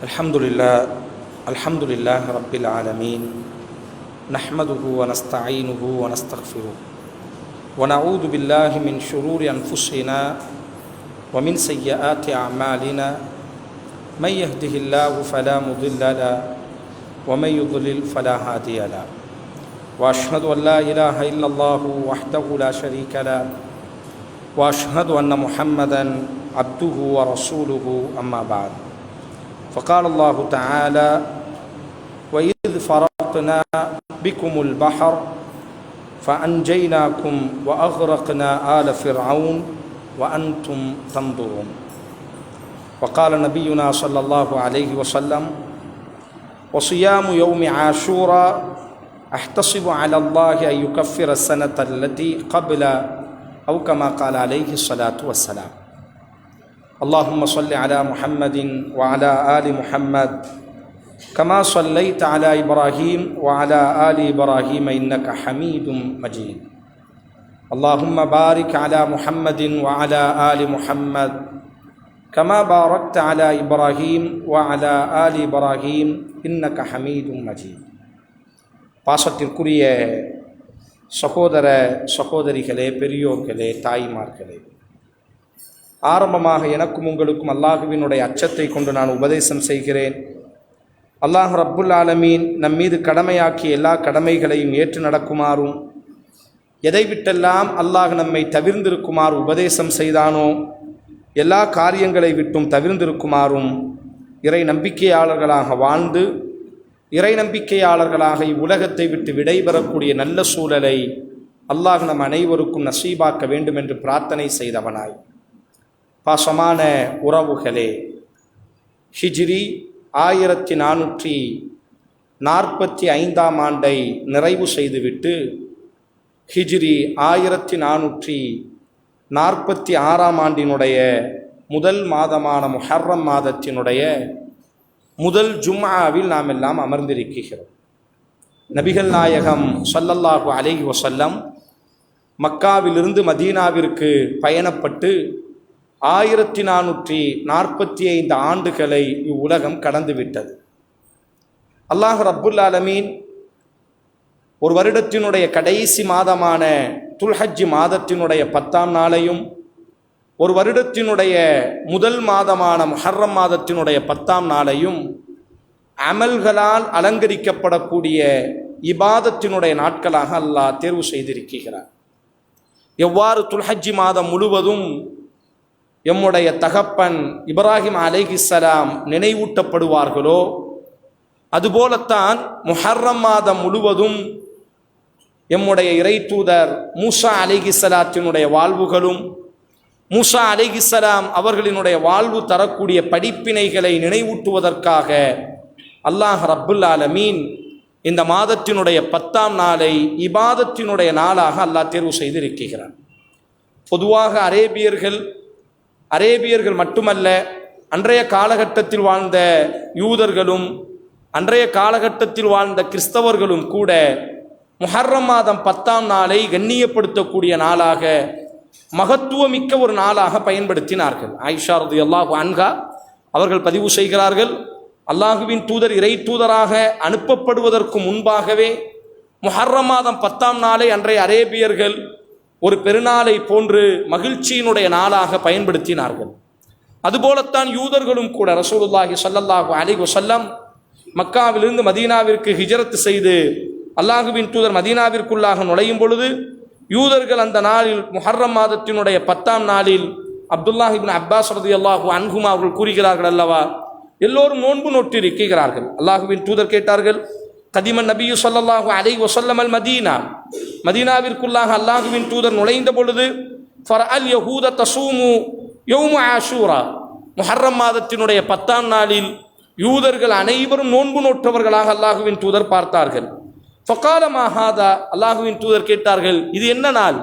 अल्हम्दुलिल्लाह रब्बिल आलमीन नहमदुहु व नस्तईनुहु व नस्तगफिरुह व नऊज़ु बिल्लाहि मिन शुरूरि अनफुसिना व मिन सय्यिआति अअमालिना मन यहदिहिल्लाहु फला मुदिल्ल लहु व मन युद्लिल फला हादिय लहु व अशहदु अन ला इलाहा इल्लल्लाहु वहदहु ला शरीका लहु व अशहदु अन्न मुहम्मदन अब्दुहु व रसूलुहु अम्मा बाद फ़क़ाल अल्लाहु तआला वइज़ फ़रक़ना बिकुमुल बहर फ़अनजयनाकुम व अग़रक़ना आल फ़िरऔन व अंतुम तंज़ुरून वक़ाल नबियुना सल्लल्लाहु अलैहि वसल्लम वसियामु यौमि आशूरा अहतसिबु अलल्लाहि अन युकफ़्फ़िर सनतल्लती क़ब्ल औ कमा क़ाल अलैहि सलातु वस्सलाम अल्लाहुम्मा सल्लि अला मुहम्मदिन व अला आलि मुहम्मद कमा सल्लैत अला इब्राहीम व अला आलि इब्राहीम इन्नका हमीदुम मजीद अल्लाहुम्मा बारिक अला मुहम्मदिन व अला आलि मुहम्मद कमा बारकत अला इब्राहीम व अला आलि इब्राहीम इन्नका हमीदुम मजीद பாசத்திற்குரிய சகோதர சகோதரிகளே, பெரியோர்களே, தாய்மார்களே, ஆரம்பமாக எனக்கும் உங்களுக்கும் அல்லாஹுவினுடைய அச்சத்தை கொண்டு நான் உபதேசம் செய்கிறேன். அல்லாஹ் ரப்புல் ஆலமீன் நம் மீது கடமையாக்கிய எல்லா கடமைகளையும் ஏற்று நடக்குமாறும், எதை விட்டெல்லாம் அல்லாஹ் நம்மை தவிர்ந்திருக்குமாறு உபதேசம் செய்தானோ எல்லா காரியங்களை விட்டும் தவிர்ந்திருக்குமாறும், இறை நம்பிக்கையாளர்களாக வாழ்ந்து இறை நம்பிக்கையாளர்களாக இவ்வுலகத்தை விட்டு விடைபெறக்கூடிய நல்ல சூழலை அல்லாஹ் நம் அனைவருக்கும் நசீபாக்க வேண்டும் என்று பிரார்த்தனை செய்தவனாய், பாசமான உறவுகளே, ஹிஜ்ரி 1445 ஆண்டை நிறைவு செய்துவிட்டு ஹிஜ்ரி 1446 ஆண்டினுடைய முதல் மாதமான முஹர்ரம் மாதத்தினுடைய முதல் ஜும்ஆவில் நாம் எல்லாம் அமர்ந்திருக்கிறோம். நபிகள் நாயகம் ஸல்லல்லாஹு அலைஹி வஸல்லம் மக்காவிலிருந்து மதீனாவிற்கு பயணப்பட்டு 1445 ஆண்டுகளை இவ்வுலகம் கடந்துவிட்டது. அல்லாஹ் ரப்புல் ஆலமீன் ஒரு வருடத்தினுடைய கடைசி மாதமான துல்ஹஜ் மாதத்தினுடைய 10ஆம் நாளையும், ஒரு வருடத்தினுடைய முதல் மாதமான முஹர்ரம் மாதத்தினுடைய 10ஆம் நாளையும் அமல்களால் அலங்கரிக்கப்படக்கூடிய இபாதத்தினுடைய நாட்களாக அல்லாஹ் தேர்வு செய்திருக்கிறார். எவ்வாறு துல்ஹஜ் மாதம் முழுவதும் எம்முடைய தகப்பன் இப்ராஹிம் அலைஹிஸ்ஸலாம் நினைவூட்டப்படுவார்களோ, அதுபோலத்தான் முஹர்ரம் மாதம் முழுவதும் எம்முடைய இறை தூதர் மூசா அலைஹிஸ்ஸலாத்தினுடைய வாழ்வுகளும், மூசா அலைஹிஸ்ஸலாம் அவர்களினுடைய வாழ்வு தரக்கூடிய படிப்பினைகளை நினைவூட்டுவதற்காக அல்லாஹ் ரப்புல் ஆலமீன் இந்த மாதத்தினுடைய 10ஆம் நாளை இபாதத்தினுடைய நாளாக அல்லாஹ் தேர்வு செய்திருக்கிறார். பொதுவாக அரேபியர்கள் மட்டுமல்ல, அன்றைய காலகட்டத்தில் வாழ்ந்த யூதர்களும் அன்றைய காலகட்டத்தில் வாழ்ந்த கிறிஸ்தவர்களும் கூட முஹர்ரம் மாதம் 10ஆம் நாளை கண்ணியப்படுத்தக்கூடிய நாளாக, மகத்துவமிக்க ஒரு நாளாக பயன்படுத்தினார்கள். ஆயிஷா ரலியல்லாஹு அன்ஹா அவர்கள் பதிவு செய்கிறார்கள், அல்லாஹுவின் தூதர் இறை தூதராக அனுப்பப்படுவதற்கு முன்பாகவே முஹர்ரம் மாதம் 10ஆம் நாளை அன்றைய அரேபியர்கள் ஒரு பெருநாளை போன்று மகிழ்ச்சியினுடைய நாளாக பயன்படுத்தினார்கள். அதுபோலத்தான் யூதர்களும் கூட ரசூலுல்லாஹி ஸல்லல்லாஹு அலைஹி வஸல்லம் மக்காவிலிருந்து மதீனாவிற்கு ஹிஜ்ரத் செய்து அல்லாஹுவின் தூதர் மதீனாவிற்குள்ளாக நுழையும் பொழுது யூதர்கள் அந்த நாளில் முஹர்ரம் மாதத்தினுடைய 10ஆம் நாளில் அப்துல்லாஹ் இப்னு அப்பாஸ் ரலியல்லாஹு அன்ஹுமா அவர்கள் கூறுகிறார்கள் அல்லவா, எல்லோரும் நோன்பு நோட்டு இருக்கிறார்கள். அல்லாஹுவின் தூதர் கேட்டார்கள், கதிமன் நபியு ஸல்லல்லாஹு அலைஹி வஸல்லம் அல் மதீனா, மதீனாவிற்குள்ளாக அல்லாஹுவின் தூதர் நுழைந்த பொழுது ஃபரஅல் யஹூத தஸூமு யௌம ஆஷூரா, முஹர்ரம் மாதத்தினுடைய 10ஆம் நாளில் யூதர்கள் அனைவரும் நோன்பு நோற்றவர்களாக அல்லாஹுவின் தூதர் பார்த்தார்கள். ஃபகால மா ஹாதா, அல்லாஹுவின் தூதர் கேட்டார்கள், இது என்ன நாள்,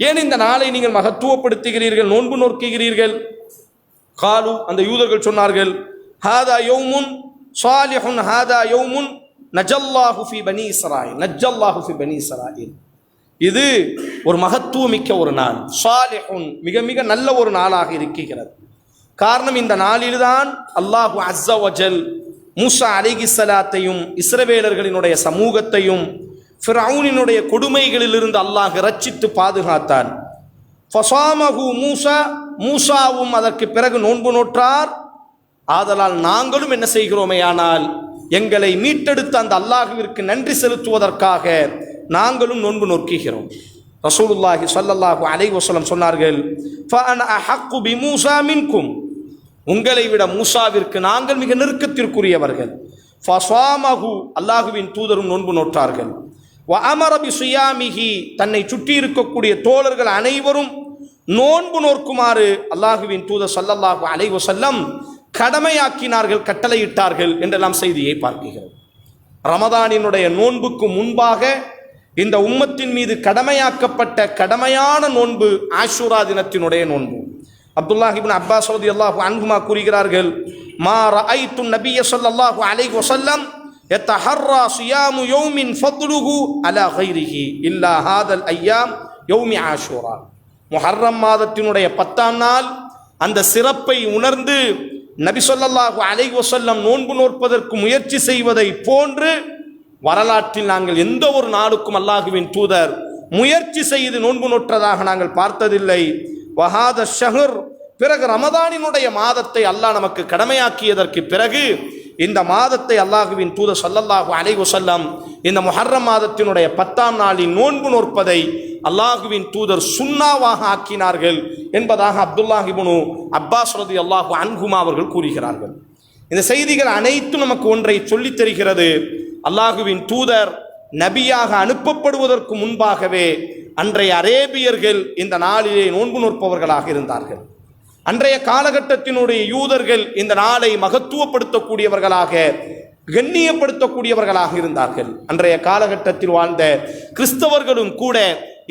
ஏன் இந்த நாளை நீங்கள் மகத்துவப்படுத்துகிறீர்கள், நோன்பு நோக்குகிறீர்கள்? காலு, அந்த யூதர்கள் சொன்னார்கள், ஹாதா யௌமுன் ஸாலிஹுன் ஹாதா யௌமுன் நஜல்லாஹு ஃபி பனி இஸ்ராயில், நஜல்லாஹு ஃபி பனி இஸ்ராயில், இது ஒரு மகத்துவமிக்க ஒரு நாள், ஸாலிஹுன் மிக மிக நல்ல ஒரு நாளாக இருக்கிறது. காரணம், இந்த நாளில்தான் அல்லாஹு அஸ்ஸ வஜல் மூசா அலைஹிஸ்ஸலாத்தையும் இஸ்ரவேலர்களினுடைய சமூகத்தையும் ஃபிரௌனினுடைய கொடுமைகளிலிருந்து அல்லாஹ் ரட்சித்து பாதுகாத்தான். ஃபஸாமஹு மூசா, மூசாவும் அதற்கு பிறகு நோன்பு நோற்றார். ஆதலால் நாங்களும் என்ன செய்கிறோமேயானால் எங்களை மீட்டெடுத்த அந்த அல்லாஹுவிற்கு நன்றி செலுத்துவதற்காக நாங்களும் நோன்பு நோக்குகிறோம். ரசூலுல்லாஹி ஸல்லல்லாஹு அலைஹி வஸல்லம் சொன்னார்கள், ஃபஅன அஹக்கு பிமூசா மின்கும், உங்களை விட மூசாவிற்கு நாங்கள் மிக நெருக்கத்திற்குரியவர்கள். ஃபஸாமஹு, அல்லாஹுவின் தூதரும் நோன்பு நோற்றார்கள். வ அமர பிஸியாமிஹி, தன்னை சுற்றி இருக்கக்கூடிய தோழர்கள் அனைவரும் நோன்பு நோக்குமாறு அல்லாஹுவின் தூதர் ஸல்லல்லாஹு அலைஹி வஸல்லம் கடமையாக்கினார்கள், கட்டளையிட்டார்கள் என்றெல்லாம் செய்தியை பார்க்கிறோம். ரமதானினுடைய நோன்புக்கு முன்பாக இந்த உம்மத்தின் மீது கடமையாக்கப்பட்ட கடமையான நோன்பு ஆஷூரா தினத்தினுடைய நோன்பு. அப்துல்லாஹ் இப்னு அப்பாஸ் ரலியல்லாஹு அன்ஹுமா கூறுகிறார்கள், மா ரஅய்து நபிய ஸல்லல்லாஹு அலைஹி வஸல்லம் யதஹர்ரா சியாமு யௌமின் ஃபத்லுஹு அலா கைரிஹி இல்லா ஹாதல் அய்யாம் யௌமி ஆஷூரா. முஹர்ரம் மாதத்தினுடைய 10ஆம் நாள் அந்த சிறப்பை உணர்ந்து நபி ஸல்லல்லாஹு அலைஹி வஸல்லம் நோன்பு நோற்பதற்கு முயற்சி செய்வதை போன்று வரலாற்றில் நாங்கள் எந்த ஒரு நாளுக்கும் அல்லாஹுவின் தூதர் முயற்சி செய்து நோன்பு நோற்றதாக நாங்கள் பார்த்ததில்லை. வஹாத ஷஹர், பிறகு ரமதானினுடைய மாதத்தை அல்லாஹ் நமக்கு கடமையாக்கியதற்கு பிறகு இந்த மாதத்தை அல்லாஹுவின் தூதர் ஸல்லல்லாஹு அலைஹி வஸல்லம் இந்த முஹர்ரம் மாதத்தினுடைய 10ஆம் நாளில் நோன்பு நோற்பதை அல்லாஹுவின் தூதர் சுன்னாவாக ஆக்கினார்கள் என்பதாக அப்துல்லாஹ் இப்னு அப்பாஸ் ரலியல்லாஹு அன்ஹுமா அவர்கள் கூறுகிறார்கள். இந்த செய்திகள் அனைத்தும் நமக்கு ஒன்றை சொல்லித் தருகிறது. அல்லாஹுவின் தூதர் நபியாக அனுப்பப்படுவதற்கு முன்பாகவே அன்றைய அரேபியர்கள் இந்த நாளிலே நோன்பு நோற்பவர்களாக இருந்தார்கள். அன்றைய காலகட்டத்தினுடைய யூதர்கள் இந்த நாளை மகத்துவப்படுத்தக்கூடியவர்களாக, கண்ணியப்படுத்தக்கூடியவர்களாக இருந்தார்கள். அன்றைய காலகட்டத்தில் வாழ்ந்த கிறிஸ்தவர்களும் கூட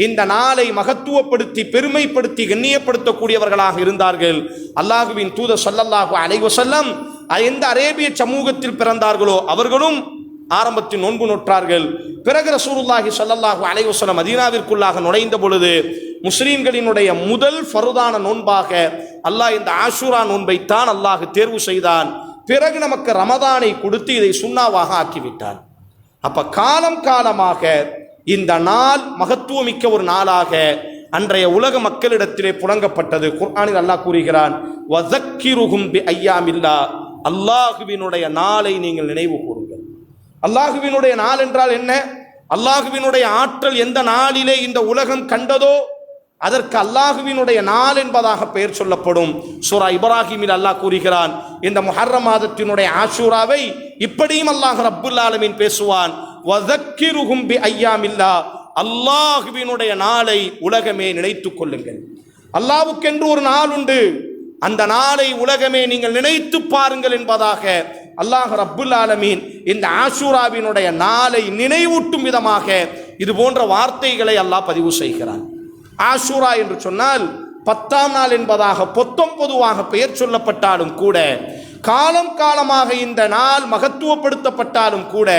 இந்த நாளை மகத்துவப்படுத்தி, பெருமைப்படுத்தி, கண்ணியப்படுத்தக்கூடியவர்களாக இருந்தார்கள். அல்லாஹுவின் தூதர் ஸல்லல்லாஹு அலைஹி வஸல்லம் எந்த அரேபிய சமூகத்தில் பிறந்தார்களோ அவர்களும் ஆரம்பத்தில் நோன்பு நோற்றார்கள். பிறகு ரசூலுல்லாஹி ஸல்லல்லாஹு அலைஹி வஸல்லம் மதீனாவிற்குள்ளாக நுழைந்த பொழுது முஸ்லிம்களினுடைய முதல் ஃபர்தான நோன்பாக அல்லாஹ் இந்த ஆஷூரா நோன்பைத்தான் அல்லாஹ் தேர்வு செய்தான். பிறகு நமக்கு ரமதானை கொடுத்து இதை சுன்னாவாக ஆக்கிவிட்டான். அப்ப காலம் காலமாக இந்த நாள் மகத்துவமிக்க ஒரு நாளாக அன்றைய உலக மக்களிடத்திலே புழங்கப்பட்டது. குர்ஆனில் அல்லாஹ் கூறுகிறான், வஸக்கிருஹும் பி அய்யாமில்லா, அல்லாஹுவினுடைய நாளை நீங்கள் நினைவு கூறுங்கள். அல்லாஹுவினுடைய நாள் என்றால் என்ன? அல்லாஹுவினுடைய ஆற்றல் எந்த நாளிலே இந்த உலகம் கண்டதோ அதற்கு அல்லாஹுவினுடைய நாள் என்பதாக பெயர் சொல்லப்படும். சூரா இப்ராஹிமில் அல்லாஹ் கூறுகிறான், இந்த முஹர்ரம் மாதத்தினுடைய ஆஷூராவை இப்படியும் அல்லாஹ் ரப்புல் ஆலமீன் பேசுவான், வஸக்கிருஹும் பி அய்யாமில்லா, அல்லாஹுவினுடைய நாளை உலகமே நினைத்துக் கொள்ளுங்கள். அல்லாஹ்வுக்கென்று ஒரு நாள் உண்டு, அந்த நாளை உலகமே நீங்கள் நினைத்து பாருங்கள் என்பதாக அல்லாஹ் ரப்புல் ஆலமீன் இந்த ஆஷூராவினுடைய நாளை நினைவூட்டும் விதமாக இது போன்ற வார்த்தைகளை அல்லாஹ் பதிவு செய்கிறான். ஆஷூரா என்று சொன்னால் 10ஆம் நாள் என்பதாக பொதுவாக பெயர் சொல்லப்பட்டாலும் கூட, காலம் காலமாக இந்த நாள் மகத்துவப்படுத்தப்பட்டாலும் கூட,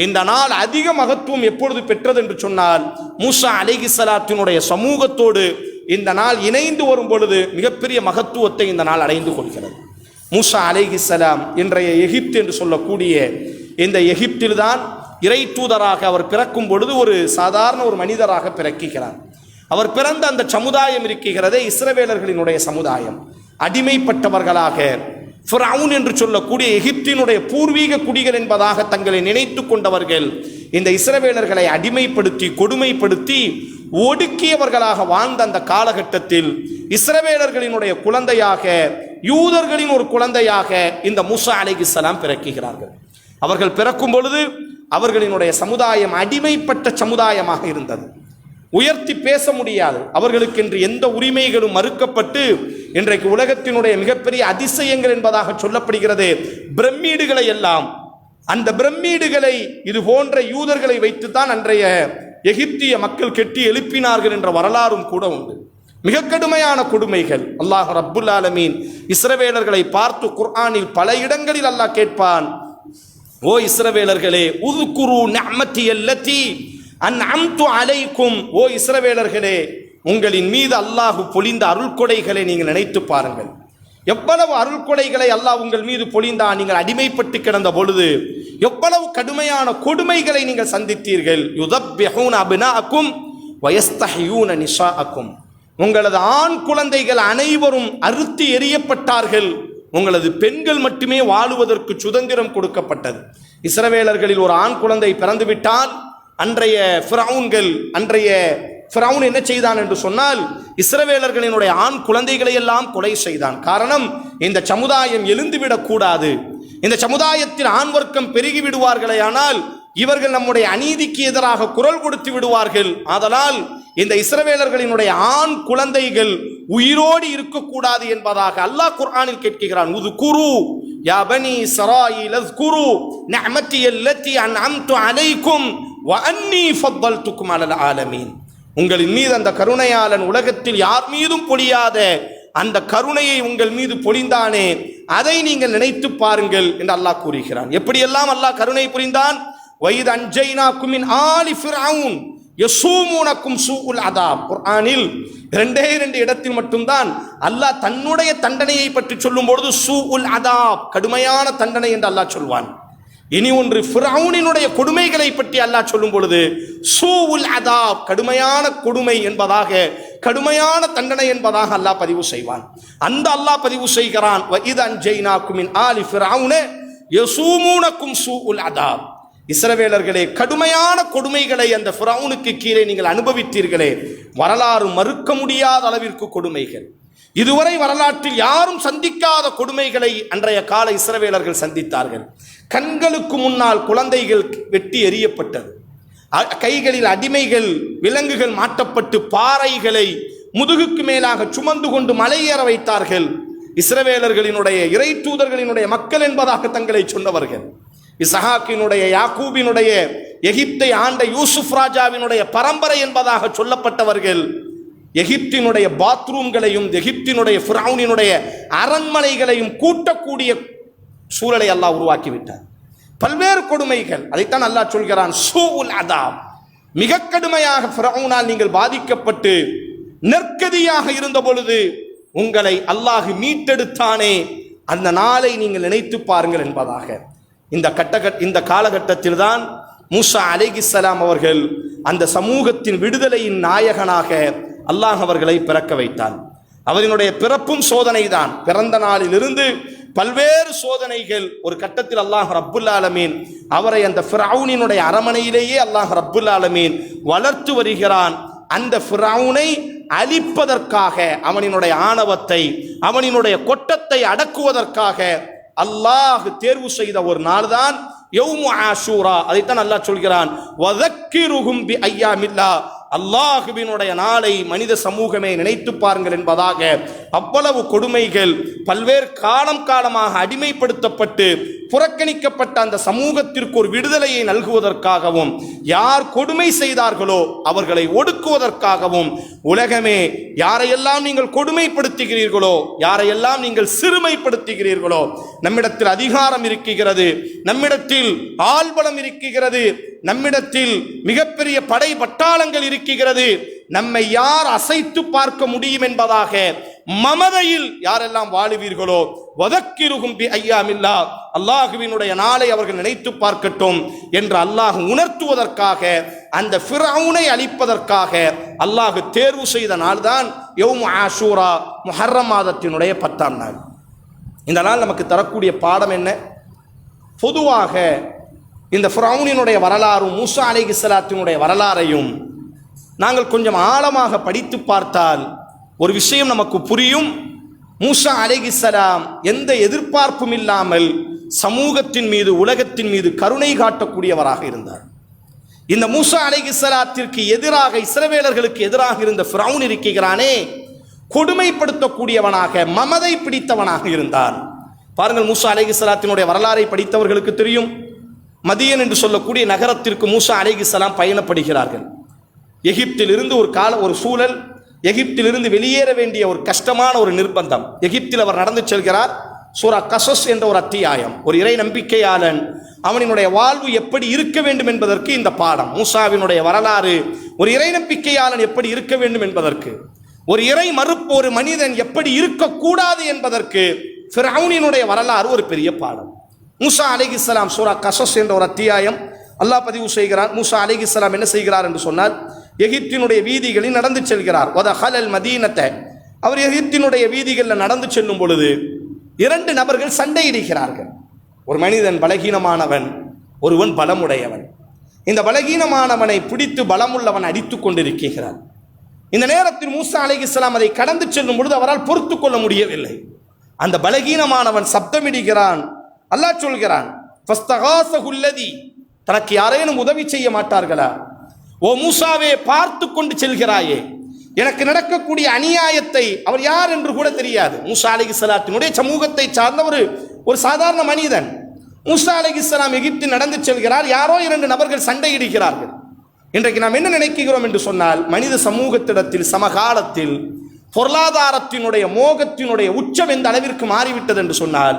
இந்த நாள் அதிக மகத்துவம் எப்பொழுது பெற்றது என்று சொன்னால் மூசா அலைஹிஸ்ஸலாத்தினுடைய சமூகத்தோடு இந்த நாள் இணைந்து வரும் பொழுது மிகப்பெரிய மகத்துவத்தை இந்த நாள் அடைந்து கொள்கிறது. மூசா அலைஹிஸ்ஸலாம் இன்றைய எகிப்து என்று சொல்லக்கூடிய இந்த எகிப்தில்தான் இறை தூதராக அவர் பிறக்கும் பொழுது ஒரு சாதாரண ஒரு மனிதராக பிறக்கிறார். அவர் பிறந்த அந்த சமுதாயம் இருக்கிறதே இஸ்ரவேலர்களினுடைய சமுதாயம். அடிமைப்பட்டவர்களாக ஃபிரௌன் என்று சொல்லக்கூடிய எகிப்தினுடைய பூர்வீக குடிகள் என்பதாக தங்களை நினைத்து கொண்டவர்கள் இந்த இஸ்ரவேலர்களை அடிமைப்படுத்தி, கொடுமைப்படுத்தி, ஒடுக்கியவர்களாக வாழ்ந்த அந்த காலகட்டத்தில் இஸ்ரவேலர்களினுடைய குழந்தையாக, யூதர்களின் ஒரு குழந்தையாக இந்த மூசா அலைஹிஸ்ஸலாம் பிறக்கிறார்கள். அவர்கள் பிறக்கும் பொழுது அவர்களினுடைய சமுதாயம் அடிமைப்பட்ட சமுதாயமாக இருந்தது. உயர்த்தி பேச முடியாது, அவர்களுக்கென்று எந்த உரிமைகளும் மறுக்கப்பட்டு இன்றைக்கு உலகத்தினுடைய மிகப்பெரிய அதிசயங்கள் என்பதாக சொல்லப்படுகிறது பிரமிடுகளை எல்லாம், அந்த பிரமிடுகளை இது போன்ற யூதர்களை வைத்துத்தான் அன்றைய எகிப்திய மக்கள் கெட்டி எழுப்பினார்கள் என்ற வரலாறும் கூட உண்டு. மிக கடுமையான கொடுமைகள். அல்லாஹ் ரப்புல் ஆலமீன் இஸ்ரவேலர்களை பார்த்து குர்ஆனில் பல இடங்களில் அல்லாஹ் கேட்பான், ஓ இஸ்ரவேலர்களே, உذ்குரு நிஅமதி அல்லதி அன்அம்து அலைக்கும், ஓ இஸ்ரவேலர்களே, உங்களின் மீது அல்லாஹ் பொழிந்த அருள் கொடைகளை நீங்கள் நினைத்து பாருங்கள். எவ்வளவு அருள் கொடைகளை அல்லாஹ் உங்கள் மீது பொழிந்தான். நீங்கள் அடிமைப்பட்டு கிடந்த பொழுது எவ்வளவு கடுமையான கொடுமைகளை நீங்கள் சந்தித்தீர்கள். யுதப்பிஹூன அப்னாஅக்கும் வயஸ்தஹியூன நிஸாஅக்கும். உங்களது ஆண் குழந்தைகள் அனைவரும் அறுத்து எறியப்பட்டார்கள். உங்களது பெண்கள் மட்டுமே வாழுவதற்கு சுதந்திரம் கொடுக்கப்பட்டது. இஸ்ரவேலர்களில் ஒரு ஆண் குழந்தை பிறந்துவிட்டால் அன்றைய ஃபிரௌன் என்ன செய்தான் என்று சொன்னால், இஸ்ரவேலர்களினுடைய ஆண் குழந்தைகளை எல்லாம் கொலை செய்தான். காரணம், இந்த சமுதாயம் எழுந்துவிடக் கூடாது, இந்த சமுதாயத்தில் ஆண் வர்க்கம் பெருகி விடுவார்களே ஆனால் இவர்கள் நம்முடைய அநீதிக்கு எதிராக குரல் கொடுத்து விடுவார்கள். ஆதலால் இந்த இஸ்ரவேலர்களினுடைய ஆண் குழந்தைகள் உயிரோடு இருக்கக்கூடாது என்பதாக அல்லாஹ் குர்ஆனில் கேட்கிறான். உதுகுரு யா பனி இஸ்ராயீல் அஸ்குரு நிஅமதி அல்லதி அன்அம்து அலைக்கும் வ அன்னி ஃபضلتكم அலல் ஆலமீன். உங்களின் மீது அந்த கருணையாளன் உலகத்தில் யார் மீதும் பொழியாத அந்த கருணையை உங்கள் மீது பொழிந்தானே, அதை நீங்கள் நினைத்து பாருங்கள் என்று அல்லாஹ் கூறுகிறான். எப்படியெல்லாம் அல்லாஹ் கருணை புரிந்தான். வைத் அன்ஜைனாக்கும் மின் ஆலி ஃபிர்அவுன் யஸூமுனக்கும் சூஉல் அதாப். குர்ஆனில் 2 இடத்தில் மட்டும்தான் அல்லாஹ் தன்னுடைய தண்டனையை பற்றி சொல்லும் பொழுது சூஉல் அதாப், கடுமையான தண்டனை என்று அல்லாஹ் சொல்வான். இனி ஒன்று ஃபிர்அவுனினுடைய கொடுமைகளை பற்றி அல்லாஹ் சொல்லும் பொழுது சூஉல் அதாப், கடுமையான கொடுமை என்பதாக, கடுமையான தண்டனை என்பதாக அல்லாஹ் பதிவு செய்வான். அந்த அல்லாஹ் பதிவு செய்கிறான், வைத் அன்ஜைனாக்கும் மின் ஆலி ஃபிர்அவுன யஸூமுனக்கும் சூஉல் அதாப். இஸ்ரவேலர்களே, கடுமையான கொடுமைகளை அந்த ஃபிரௌனுக்கு கீழே நீங்கள் அனுபவித்தீர்களே, வரலாறு மறுக்க முடியாத அளவிற்கு கொடுமைகள். இதுவரை வரலாற்றில் யாரும் சந்திக்காத கொடுமைகளை அன்றைய கால இஸ்ரவேலர்கள் சந்தித்தார்கள். கண்களுக்கு முன்னால் குழந்தைகள் வெட்டி எறியப்பட்டது, கைகளில் அடிமைகள் விலங்குகள் மாட்டப்பட்டு பாறைகளை முதுகுக்கு மேலாக சுமந்து கொண்டு மலையேற வைத்தார்கள். இஸ்ரவேலர்களினுடைய இறை தூதர்களினுடைய மக்கள் என்பதாக தங்களை சொன்னவர்கள், இஸ்ஹாக்கினுடைய யாக்கூபினுடைய எகிப்தை ஆண்ட யூசுப் ராஜாவினுடைய பரம்பரை என்பதாக சொல்லப்பட்டவர்கள், எகிப்தினுடைய பாத்ரூம்களையும் எகிப்தினுடைய ஃபிரௌனினுடைய அரண்மனைகளையும் கூட்டக்கூடிய சூழலை அல்லாஹ் உருவாக்கிவிட்டார். பல்வேறு கொடுமைகள், அதைத்தான் அல்லாஹ் சொல்கிறான் சூஉல் அதாப். மிக கடுமையாக ஃபிரௌனால் நீங்கள் பாதிக்கப்பட்டு நெற்கதியாக இருந்த பொழுது உங்களை அல்லாஹ் மீட்டெடுத்தானே, அந்த நாளை நீங்கள் நினைத்து பாருங்கள் என்பதாக. இந்த காலகட்டத்தில் தான் மூசா அலைஹிஸ்ஸலாம் அவர்கள் அந்த சமூகத்தின் விடுதலையின் நாயகனாக அல்லாஹ் அவர்களை பிறக்க வைத்தான். அவரினுடைய பிறப்பும் சோதனை தான். பிறந்த நாளிலிருந்து பல்வேறு சோதனைகள். ஒரு கட்டத்தில் அல்லாஹ் ரப்புல் ஆலமீன் அவரை அந்த ஃபிரௌனினுடைய அரமனையிலேயே அல்லாஹ் ரப்புல் ஆலமீன் வளர்த்து வருகிறான். அந்த ஃபிரௌனை அழிப்பதற்காக, அவனினுடைய ஆணவத்தை, அவனினுடைய கொட்டத்தை அடக்குவதற்காக அல்லாஹ் தேர்வு செய்த ஒரு நாள் தான் யௌமு ஆஷூரா. அதைத்தான் அல்லாஹ் சொல்கிறான், வதக்கிருஹும் பி ஐயாமில்லாஹ். அல்லாஹுவினுடைய நாளை மனித சமூகமே நினைத்து பாருங்கள் என்பதாக. அவ்வளவு கொடுமைகள், பல்வேறு காலமாக அடிமைப்படுத்தப்பட்டு புறக்கணிக்கப்பட்ட அந்த சமூகத்திற்கு ஒரு விடுதலையை நல்குவதற்காகவும், யார் கொடுமை செய்தார்களோ அவர்களை ஒடுக்குவதற்காகவும், உலகமே யாரையெல்லாம் நீங்கள் கொடுமைப்படுத்துகிறீர்களோ, யாரையெல்லாம் நீங்கள் சிறுமைப்படுத்துகிறீர்களோ, நம்மிடத்தில் அதிகாரம் இருக்கிறது, நம்மிடத்தில் ஆள்பலம் இருக்கிறது, நம்மிடத்தில் மிகப்பெரிய படை பட்டாளங்கள் இருக்கிறது, நம்மை யார் அசைத்து பார்க்க முடியும் என்பதாக மமதையில் யாரெல்லாம் வாழுவீர்களோ, வதக்கிருஹும் பி ஐயாமில்லாஹ், அல்லாஹுவினுடைய நாளை அவர்கள் நினைத்து பார்க்கட்டும் என்று அல்லாஹ் உணர்த்துவதற்காக, அந்த ஃபிரௌனை அழிப்பதற்காக அல்லாஹ் தேர்வு செய்த நாள் தான் யௌமு ஆஷூரா, முஹர்ரம் மாதத்தினுடைய 10ஆம் நாள். இந்த நாள் நமக்கு தரக்கூடிய பாடம் என்ன? பொதுவாக இந்த ஃபிரௌனினுடைய வரலாறும் மூசா அலைஹிஸ்ஸலாத்தினுடைய வரலாறையும் நாங்கள் கொஞ்சம் ஆழமாக படித்து பார்த்தால் ஒரு விஷயம் நமக்கு புரியும். மூசா அலைஹிஸ்ஸலாம் எந்த எதிர்பார்ப்பும் இல்லாமல் சமூகத்தின் மீது, உலகத்தின் மீது கருணை காட்டக்கூடியவராக இருந்தார். இந்த மூசா அலைஹிஸ்ஸலாத்திற்கு எதிராக, இஸ்ரவேலர்களுக்கு எதிராக இருந்த ஃபிரௌன் இருக்கிறானே, கொடுமைப்படுத்தக்கூடியவனாக, மமதை பிடித்தவனாக இருந்தான். பாருங்கள், மூசா அலைஹிஸ்ஸலாத்தினுடைய வரலாறை படித்தவர்களுக்கு தெரியும். மதியன் என்று சொல்லக்கூடிய நகரத்திற்கு மூசா அலைஹிஸ்ஸலாம் பயணப்படுகிறார்கள். எகிப்திலிருந்து ஒரு சூழல், எகிப்திலிருந்து வெளியேற வேண்டிய ஒரு கஷ்டமான ஒரு நிர்பந்தம். எகிப்தில் அவர் நடந்து செல்கிறார். சூரா கஸஸ் என்ற ஒரு அத்தியாயம். ஒரு இறை நம்பிக்கையாளன் அவனினுடைய வாழ்வு எப்படி இருக்க வேண்டும் என்பதற்கு இந்த பாடம். மூசாவினுடைய வரலாறு ஒரு இறை நம்பிக்கையாளன் எப்படி இருக்க வேண்டும் என்பதற்கு. ஒரு இறை மறுப்பு ஒரு மனிதன் எப்படி இருக்கக்கூடாது என்பதற்கு ஃபிரௌனினுடைய வரலாறு ஒரு பெரிய பாடம். மூசா அலைஹிஸ்ஸலாம் சூரா கஸஸ் என்ற ஒரு அத்தியாயம் அல்லாஹ் பதிவு செய்கிறார். மூசா அலைஹிஸ்ஸலாம் என்ன செய்கிறார் என்று சொன்னால், எகிப்தினுடைய வீதிகளில் நடந்து செல்கிறார். வதஹலல் மதீனத்தை, அவர் எகிப்தினுடைய வீதிகளில் நடந்து செல்லும் பொழுது 2 நபர்கள் சண்டையிடுகிறார்கள். ஒரு மனிதன் பலகீனமானவன், ஒருவன் பலமுடையவன். இந்த பலகீனமானவனை பிடித்து பலமுள்ளவன் அடித்து கொண்டிருக்கிறான். இந்த நேரத்தில் மூசா அலைஹிஸ்ஸலாம் அதை கடந்து செல்லும் பொழுது அவரால் பொறுத்து கொள்ள முடியவில்லை. அந்த பலகீனமானவன் சப்தமிடுகிறான். அல்லாஹ் சொல்கிறான், ஃபஸ்தகாஸஹுல்லதி, தனக்கு யாரேனும் உதவி செய்ய மாட்டார்களா? ஓ மூசாவே, பார்த்து கொண்டு செல்கிறாயே, எனக்கு நடக்கக்கூடிய அநியாயத்தை. அவர் யார் என்று கூட தெரியாது. மூசா அலைஹிஸ்ஸலாத்தினுடைய சமூகத்தை சார்ந்த ஒரு சாதாரண மனிதன். மூசா அலைஹிஸ்ஸலாம் எகிப்தில் நடந்து செல்கிறார். யாரோ 2 நபர்கள் சண்டையிடுகிறார்கள். இன்றைக்கு நாம் என்ன நினைக்கிறோம் என்று சொன்னால், மனித சமூகத்திடத்தில் சமகாலத்தில் பொருளாதாரத்தினுடைய மோகத்தினுடைய உச்சம் எந்த அளவிற்கு மாறிவிட்டது என்று சொன்னால்,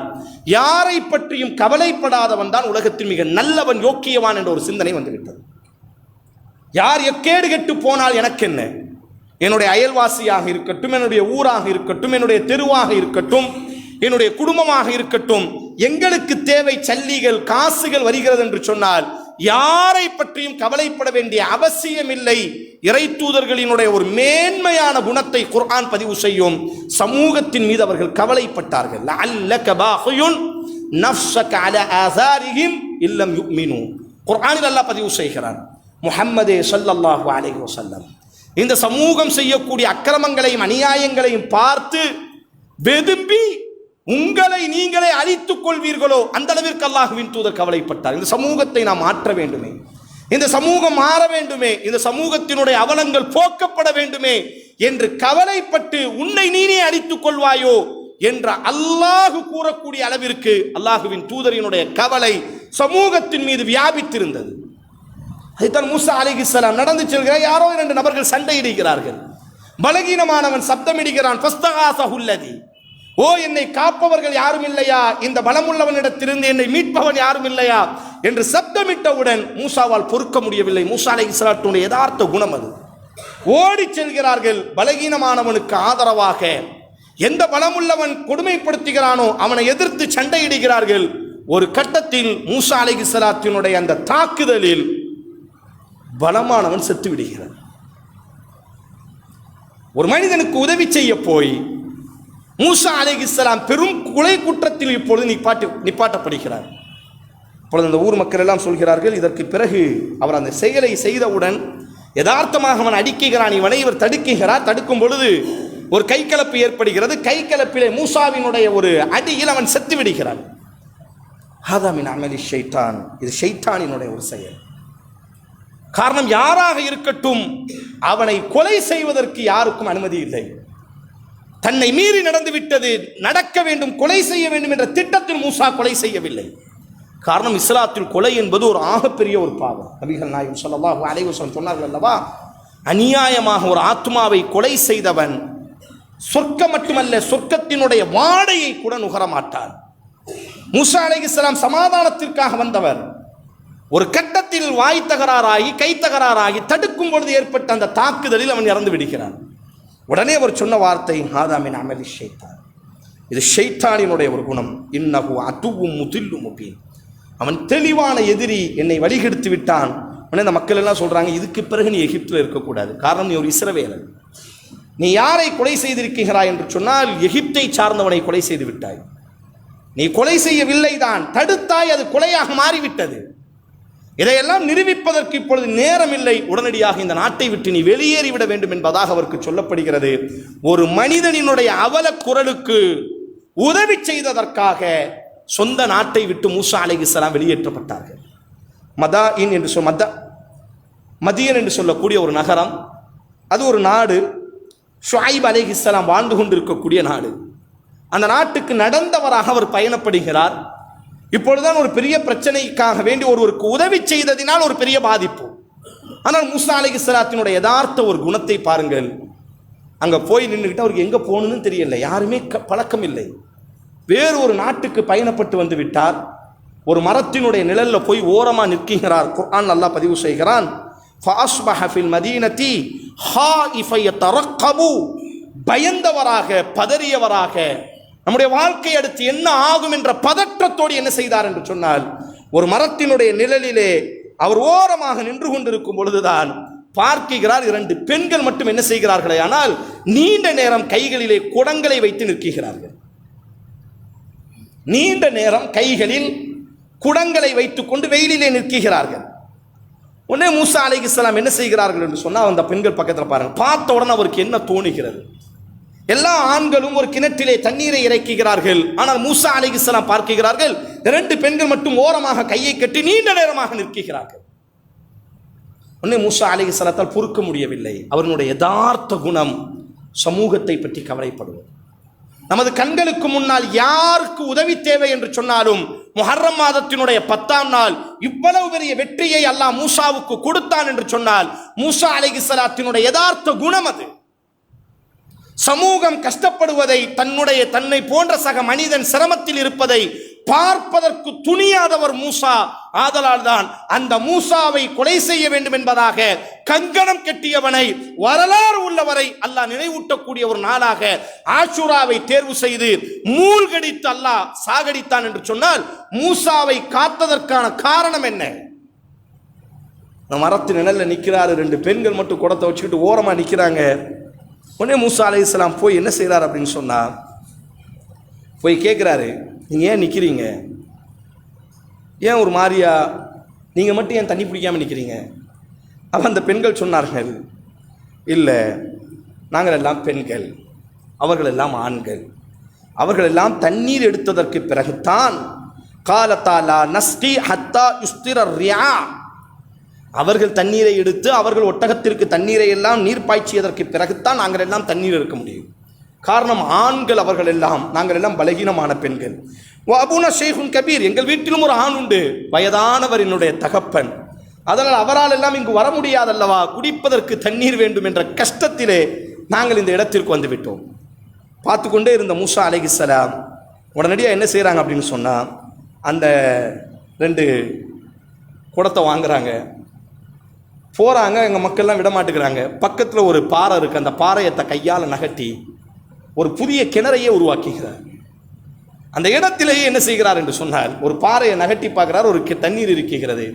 யாரை பற்றியும் கவலைப்படாதவன் தான் உலகத்தில் மிக நல்லவன், யோக்கியவான் என்ற ஒரு சிந்தனை வந்துவிட்டது. யார் எக்கேடு கெட்டு போனால் எனக்கு என்ன? என்னுடைய அயல்வாசியாக இருக்கட்டும், என்னுடைய ஊராக இருக்கட்டும், என்னுடைய தெருவாக இருக்கட்டும், என்னுடைய குடும்பமாக இருக்கட்டும், எங்களுக்கு தேவை சல்லிகள், காசுகள் வருகிறது என்று சொன்னால் யாரை பற்றியும் கவலைப்பட வேண்டிய அவசியம் இல்லை. இறை தூதர்களினுடைய ஒரு மேன்மையான குணத்தை குர்ஆன் பதிவு செய்யும். சமூகத்தின் மீது அவர்கள் கவலைப்பட்டார்கள். லஅல்லக பாஹியுன் நஃப்ஸக அலா ஆஸாரிஹிம் இல்லம் யுமினூ. குர்ஆனில் அல்லாஹ் பதிவு செய்கிறான், முஹம்மதே ஸல்லல்லாஹு அலைஹி வஸல்லம், இந்த சமூகம் செய்யக்கூடிய அக்கிரமங்களையும் அநியாயங்களையும் பார்த்து வெதும்பி உங்களை நீங்களே அழித்துக் கொள்வீர்களோ அந்த அளவிற்கு அல்லாஹ்வின் தூதர் கவலைப்பட்டார். இந்த சமூகத்தை நாம் மாற்ற வேண்டுமே, இந்த சமூகம் மாற வேண்டுமே, இந்த சமூகத்தினுடைய அவலங்கள் போக்கப்பட வேண்டுமே என்று கவலைப்பட்டு உன்னை நீனே அழித்துக் கொள்வாயோ என்ற அல்லாஹ் கூறக்கூடிய அளவிற்கு அல்லாஹ்வின் தூதரினுடைய கவலை சமூகத்தின் மீது வியாபித்திருந்தது. அதுதான் மூசா அலைஹிஸ்ஸலாம் நடந்து செல்கிறார். யாரோ 2 நபர்கள் சண்டையிடுகிறார்கள். பலகீனமானவன் சப்தமிடுகிறான், ஃபஸ்தகாஸஹுல்லதி, ஓ என்னை காப்பவர்கள் யாரும் இல்லையா? இந்த பலமுள்ளவனிடத்திலிருந்து என்னை மீட்பவன் யாரும் இல்லையா என்று சப்தமிட்டவுடன் மூசாவால் பொறுக்க முடியவில்லை. மூசா அலைஹிஸ்ஸலாத்துடைய யதார்த்த குணம் அது. ஓடி செல்கிறார்கள். பலகீனமானவனுக்கு ஆதரவாக எந்த பலமுள்ளவன் கொடுமைப்படுத்துகிறானோ அவனை எதிர்த்து சண்டையிடுகிறார்கள். ஒரு கட்டத்தில் மூசா அலைஹிஸ்ஸலாத்தினுடைய அந்த தாக்குதலில் பலமானவன் செத்து விடுகிறான். ஒரு மனிதனுக்கு உதவி செய்ய போய் மூசா அலைஹிஸ்ஸலாம் பெரும் கொலை குற்றத்தில் இப்பொழுது நிப்பாட்டப்படுகிறார். இப்பொழுது அந்த ஊர் மக்கள் எல்லாம் சொல்கிறார்கள், இதற்கு பிறகு அவர் அந்த செயலை செய்தவுடன் யதார்த்தமாக அவன் அடிக்கிறான், இவர் தடுக்குகிறார். தடுக்கும் பொழுது ஒரு கைகலப்பு ஏற்படுகிறது. கைகலப்பிலே மூசாவினுடைய ஒரு அடியில் அவன் செத்து விடுகிறான். ஹாதா மின் அமலி ஷைத்தான், இது ஷைத்தானினுடைய ஒரு செயல். காரணம், யாராக இருக்கட்டும் அவனை கொலை செய்வதற்கு யாருக்கும் அனுமதி இல்லை. தன்னை மீறி நடந்து விட்டது, நடக்க வேண்டும், கொலை செய்ய வேண்டும் என்ற திட்டத்தில் மூசா கொலை செய்யவில்லை. காரணம், இஸ்லாத்தில் கொலை என்பது ஒரு ஆகப்பெரிய ஒரு பாவம். நபிகள் நாயகம் ஸல்லல்லாஹு அலைஹி வஸல்லம் சொன்னார்கள் அல்லவா, அநியாயமாக ஒரு ஆத்மாவை கொலை செய்தவன் சொர்க்கம் மட்டுமல்ல சொர்க்கத்தினுடைய வாடையை கூட நுகர மாட்டான். மூசா அலைஹிஸ்ஸலாம் சமாதானத்திற்காக வந்தவர். ஒரு கட்டத்தில் வாய் தகராறாகி கை தகராறாகி தடுக்கும் பொழுது ஏற்பட்ட அந்த தாக்குதலில் அவன் இறந்து விடுகிறான். உடனே அவர் சொன்ன வார்த்தை, ஹாதா மின் அமலி ஷைத்தான், இது ஷைத்தானினுடைய ஒரு குணம். இன்னஹு அதுவும் முதில்லு முபீன், அவன் தெளிவான எதிரி, என்னை வழிகெடுத்து விட்டான். உடனே இந்த மக்கள் எல்லாம் சொல்றாங்க, இதுக்கு பிறகு நீ எகிப்தில் இருக்கக்கூடாது. காரணம், நீ ஒரு இஸ்ரவேலன். நீ யாரை கொலை செய்திருக்கிறாய் என்று சொன்னால் எகிப்தை சார்ந்தவனை கொலை செய்து விட்டாய். நீ கொலை செய்யவில்லை தான், தடுத்தாய், அது கொலையாக மாறிவிட்டது. இதையெல்லாம் நிரூபிப்பதற்கு இப்பொழுது நேரம் இல்லை. உடனடியாக இந்த நாட்டை விட்டு நீ வெளியேறிவிட வேண்டும் என்பதாக அவருக்கு சொல்லப்படுகிறது. ஒரு மனிதனினுடைய அவல குரலுக்கு உதவி செய்ததற்காக சொந்த நாட்டை விட்டு மூசா அலைஹிஸ்ஸலாம் வெளியேற்றப்பட்டார்கள். மதியன் என்று சொல்லக்கூடிய ஒரு நகரம், அது ஒரு நாடு. ஷுஐப் அலைஹிஸ்ஸலாம் வாழ்ந்து கொண்டிருக்கக்கூடிய நாடு. அந்த நாட்டுக்கு நடந்தவராக அவர் பயணப்படுகிறார். இப்பொழுதுதான் ஒரு பெரிய பிரச்சனைக்காக வேண்டி ஒருவருக்கு உதவி செய்ததினால் ஒரு பெரிய பாதிப்பு. ஆனால் மூசா அலைஹிஸ்ஸலாத்தினுடைய யதார்த்த ஒரு குணத்தை பாருங்கள். அங்கே போய் நின்றுக்கிட்டு அவருக்கு எங்கே போகணுன்னு தெரியல, யாருமே பழக்கம் இல்லை. வேறு ஒரு நாட்டுக்கு பயணப்பட்டு வந்து விட்டார். ஒரு மரத்தினுடைய நிழலில் போய் ஓரமாக நிற்கிறார். குர்ஆன் அல்லாஹ் பதிவு செய்கிறான், ஃபஅஸ்பஹ ஃபில் மதீனதி ஹாயிஃப யதரக்கபு பயந்தவராக, பதறியவராக, நம்முடைய வாழ்க்கை அடுத்து என்ன ஆகும் என்ற பதற்றத்தோடு என்ன செய்தார் என்று சொன்னால், ஒரு மரத்தினுடைய நிழலிலே அவர் ஓரமாக நின்று கொண்டிருக்கும் பொழுதுதான் பார்க்கிறார், 2 பெண்கள் மட்டும் என்ன செய்கிறார்களே, ஆனால் நீண்ட நேரம் கைகளிலே குடங்களை வைத்து நிற்கிறார்கள். நீண்ட நேரம் கைகளில் குடங்களை வைத்துக் கொண்டு வெயிலிலே நிற்கிறார்கள். உடனே மூசா அலைஹிஸ்ஸலாம் என்ன செய்கிறார்கள் என்று சொன்னால், அந்த பெண்கள் பக்கத்தில் பாருங்க, பார்த்த உடனே அவருக்கு என்ன தோணுகிறது? எல்லா ஆண்களும் ஒரு கிணற்றிலே தண்ணீரை இறக்குகிறார்கள். ஆனால் மூசா அலைஹிஸ்ஸலாம் பார்க்கிறார்கள், 2 பெண்கள் மட்டும் ஓரமாக கையை கட்டி நீண்ட நேரமாக நிற்கிறார்கள். உடனே மூசா அலைஹிஸ்ஸலாத்தால் பொறுக்க முடியவில்லை. அவர்களுடைய யதார்த்த குணம் சமூகத்தை பற்றி கவலைப்படுவது. நமது கண்களுக்கு முன்னால் யாருக்கு உதவி தேவை என்று சொன்னாலும், முஹர்ரம் மாதத்தினுடைய 10ஆம் நாள் இவ்வளவு பெரிய வெற்றியை அல்லாஹ் மூசாவுக்கு கொடுத்தான் என்று சொன்னால், மூசா அலைஹிஸ்ஸலாத்தினுடைய யதார்த்த குணம் அது. சமூகம் கஷ்டப்படுவதை, தன்னை போன்ற சக மனிதன் சிரமத்தில் இருப்பதை பார்ப்பதற்கு துணியாதவர் மூசா. ஆதலால் தான் அந்த மூசாவை கொலை செய்ய வேண்டும் என்பதாக கங்கணம் கட்டியவனை, வரலாறு உள்ளவரை அல்லாஹ் நினைவூட்டக்கூடிய ஒரு நாளாக ஆஷூராவை தேர்வு செய்து மூழ்கடித்து அல்லாஹ் சாகடித்தான் என்று சொன்னால், மூசாவை காத்ததற்கான காரணம் என்ன? மரத்து நிழல்ல நிற்கிறாரு, 2 பெண்கள் மட்டும் குடத்தை வச்சுக்கிட்டு ஓரமா நிற்கிறாங்க. உடனே மூசா அலைஹிஸ்ஸலாம் போய் என்ன செய்கிறார் அப்படின்னு சொன்னா, போய் கேட்குறாரு, நீங்கள் ஏன் நிற்கிறீங்க? ஏன் ஒரு மாதிரியா, நீங்கள் மட்டும் ஏன் தண்ணி பிடிக்காமல் நிற்கிறீங்க? அப்போ அந்த பெண்கள் சொன்னார்கள், இல்லை, நாங்கள் எல்லாம் பெண்கள், அவர்கள் எல்லாம் ஆண்கள், அவர்கள் எல்லாம் தண்ணீர் எடுத்ததற்கு பிறகுதான் காலத்தாலா நஸ்கி ஹத்தா யுஸ்திர ரியா, அவர்கள் தண்ணீரை எடுத்து அவர்கள் ஒட்டகத்திற்கு தண்ணீரை எல்லாம் நீர் பாய்ச்சியதற்கு பிறகுத்தான் நாங்கள் எல்லாம் தண்ணீர் எடுக்க முடியும். காரணம், ஆண்கள் அவர்கள் எல்லாம், நாங்கள் எல்லாம் பலகீனமான பெண்கள். அபூனா ஷேகுன் கபீர், எங்கள் வீட்டிலும் ஒரு ஆண் உண்டு, வயதானவர் என்னுடைய தகப்பன், அதனால் அவரால் எல்லாம் இங்கு வர முடியாதல்லவா, குடிப்பதற்கு தண்ணீர் வேண்டும் என்ற கஷ்டத்திலே நாங்கள் இந்த இடத்திற்கு வந்து விட்டோம். பார்த்து கொண்டே இருந்த மூசா அலைஹிஸ்ஸலாம் உடனடியாக என்ன செய்கிறாங்க அப்படின்னு சொன்னால், அந்த 2 குடத்தை வாங்குறாங்க, போகிறாங்க. எங்கள் மக்கள்லாம் விட மாட்டேங்கிறாங்க. பக்கத்தில் ஒரு பாறை இருக்குது, அந்த பாறையத்தை கையால் நகட்டி ஒரு புதிய கிணறையே உருவாக்குகிறார். அந்த இடத்திலேயே என்ன செய்கிறார் என்று சொன்னால், ஒரு பாறையை நகட்டி பார்க்கிறார், ஒரு தண்ணீர் இருக்கிறது.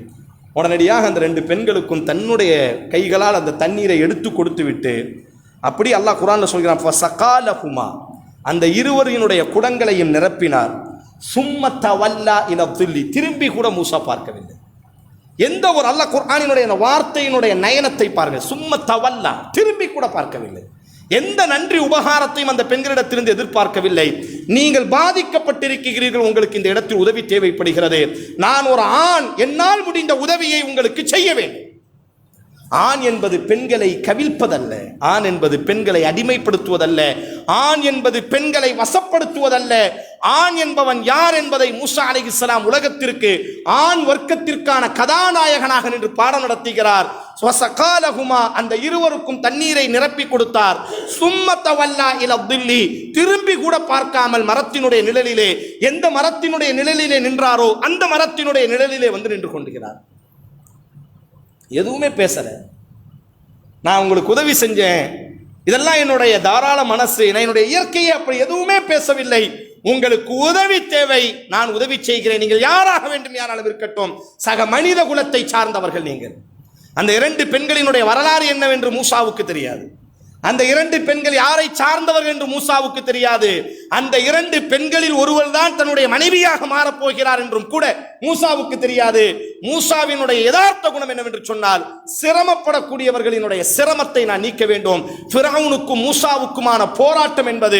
உடனடியாக அந்த 2 பெண்களுக்கும் தன்னுடைய கைகளால் அந்த தண்ணீரை எடுத்து கொடுத்து விட்டு, அப்படி அல்லாஹ் குர்ஆன்ல சொல்கிறான், ஃபஸகாலஹுமா, அந்த இருவரினுடைய குடங்களையும் நிரப்பினார். சும்ம தவல்லா இலா தில்லி, திரும்பி கூட மூசா பார்க்கவில்லை. எந்த ஒரு அல்லாஹ் குர்ஆனினுடைய வார்த்தையினுடைய நயனத்தை பாருங்க. சும்ம தவல்லா, திரும்பி கூட பார்க்கவில்லை. எந்த நன்றி உபகாரத்தையும் அந்த பெண்களிடத்திலிருந்து எதிர்பார்க்கவில்லை. நீங்கள் பாதிக்கப்பட்டிருக்கிறீர்கள், உங்களுக்கு இந்த இடத்தில் உதவி தேவைப்படுகிறது, நான் ஒரு ஆண், என்னால் முடிந்த உதவியை உங்களுக்கு செய்ய வேண்டும். ஆண் என்பது பெண்களை கவிழ்ப்பதல்ல, ஆண் என்பது பெண்களை அடிமைப்படுத்துவதல்ல, ஆண் என்பது பெண்களை வசப்படுத்துவதல்ல. ஆண் என்பவன் யார் என்பதை மூசா அலைஹிஸ்ஸலாம் உலகத்திற்கு ஆண் வர்க்கத்திற்கான கதாநாயகனாக நின்று பாடம் நடத்துகிறார். அந்த இருவருக்கும் தண்ணீரை நிரப்பி கொடுத்தார். சும்மத்தவல்லா இலா தில்லி, திரும்பி கூட பார்க்காமல் மரத்தினுடைய நிழலிலே, எந்த மரத்தினுடைய நிழலிலே நின்றாரோ அந்த மரத்தினுடைய நிழலிலே வந்து நின்று கொண்டிருக்கிறார். எதுவுமே பேசல. நான் உங்களுக்கு உதவி செஞ்சேன், இதெல்லாம் என்னுடைய தாராள மனசு, என்னுடைய இயற்கையை அப்படி எதுவுமே பேசவில்லை. உங்களுக்கு உதவி தேவை, நான் உதவி செய்கிறேன், நீங்கள் யாராக வேண்டும், யாராலும் இருக்கட்டும், சக மனித குலத்தை சார்ந்தவர்கள் நீங்கள். அந்த 2 பெண்களினுடைய வரலாறு என்னவென்று மூசாவுக்கு தெரியாது. அந்த 2 பெண்கள் யாரை சார்ந்தவர்கள் என்று மூசாவுக்கு தெரியாது. அந்த 2 பெண்களில் ஒருவர் தான் தன்னுடைய மனைவியாக மாறப்போகிறார் என்றும் கூட மூசாவுக்கு தெரியாது. மூசாவினுடைய யதார்த்த குணம் என்னவென்று சொன்னால், சிரமப்படக்கூடியவர்களினுடைய சிரமத்தை நான் நீக்க வேண்டும். ஃபிரௌனுக்கும் மூசாவுக்குமான போராட்டம் என்பது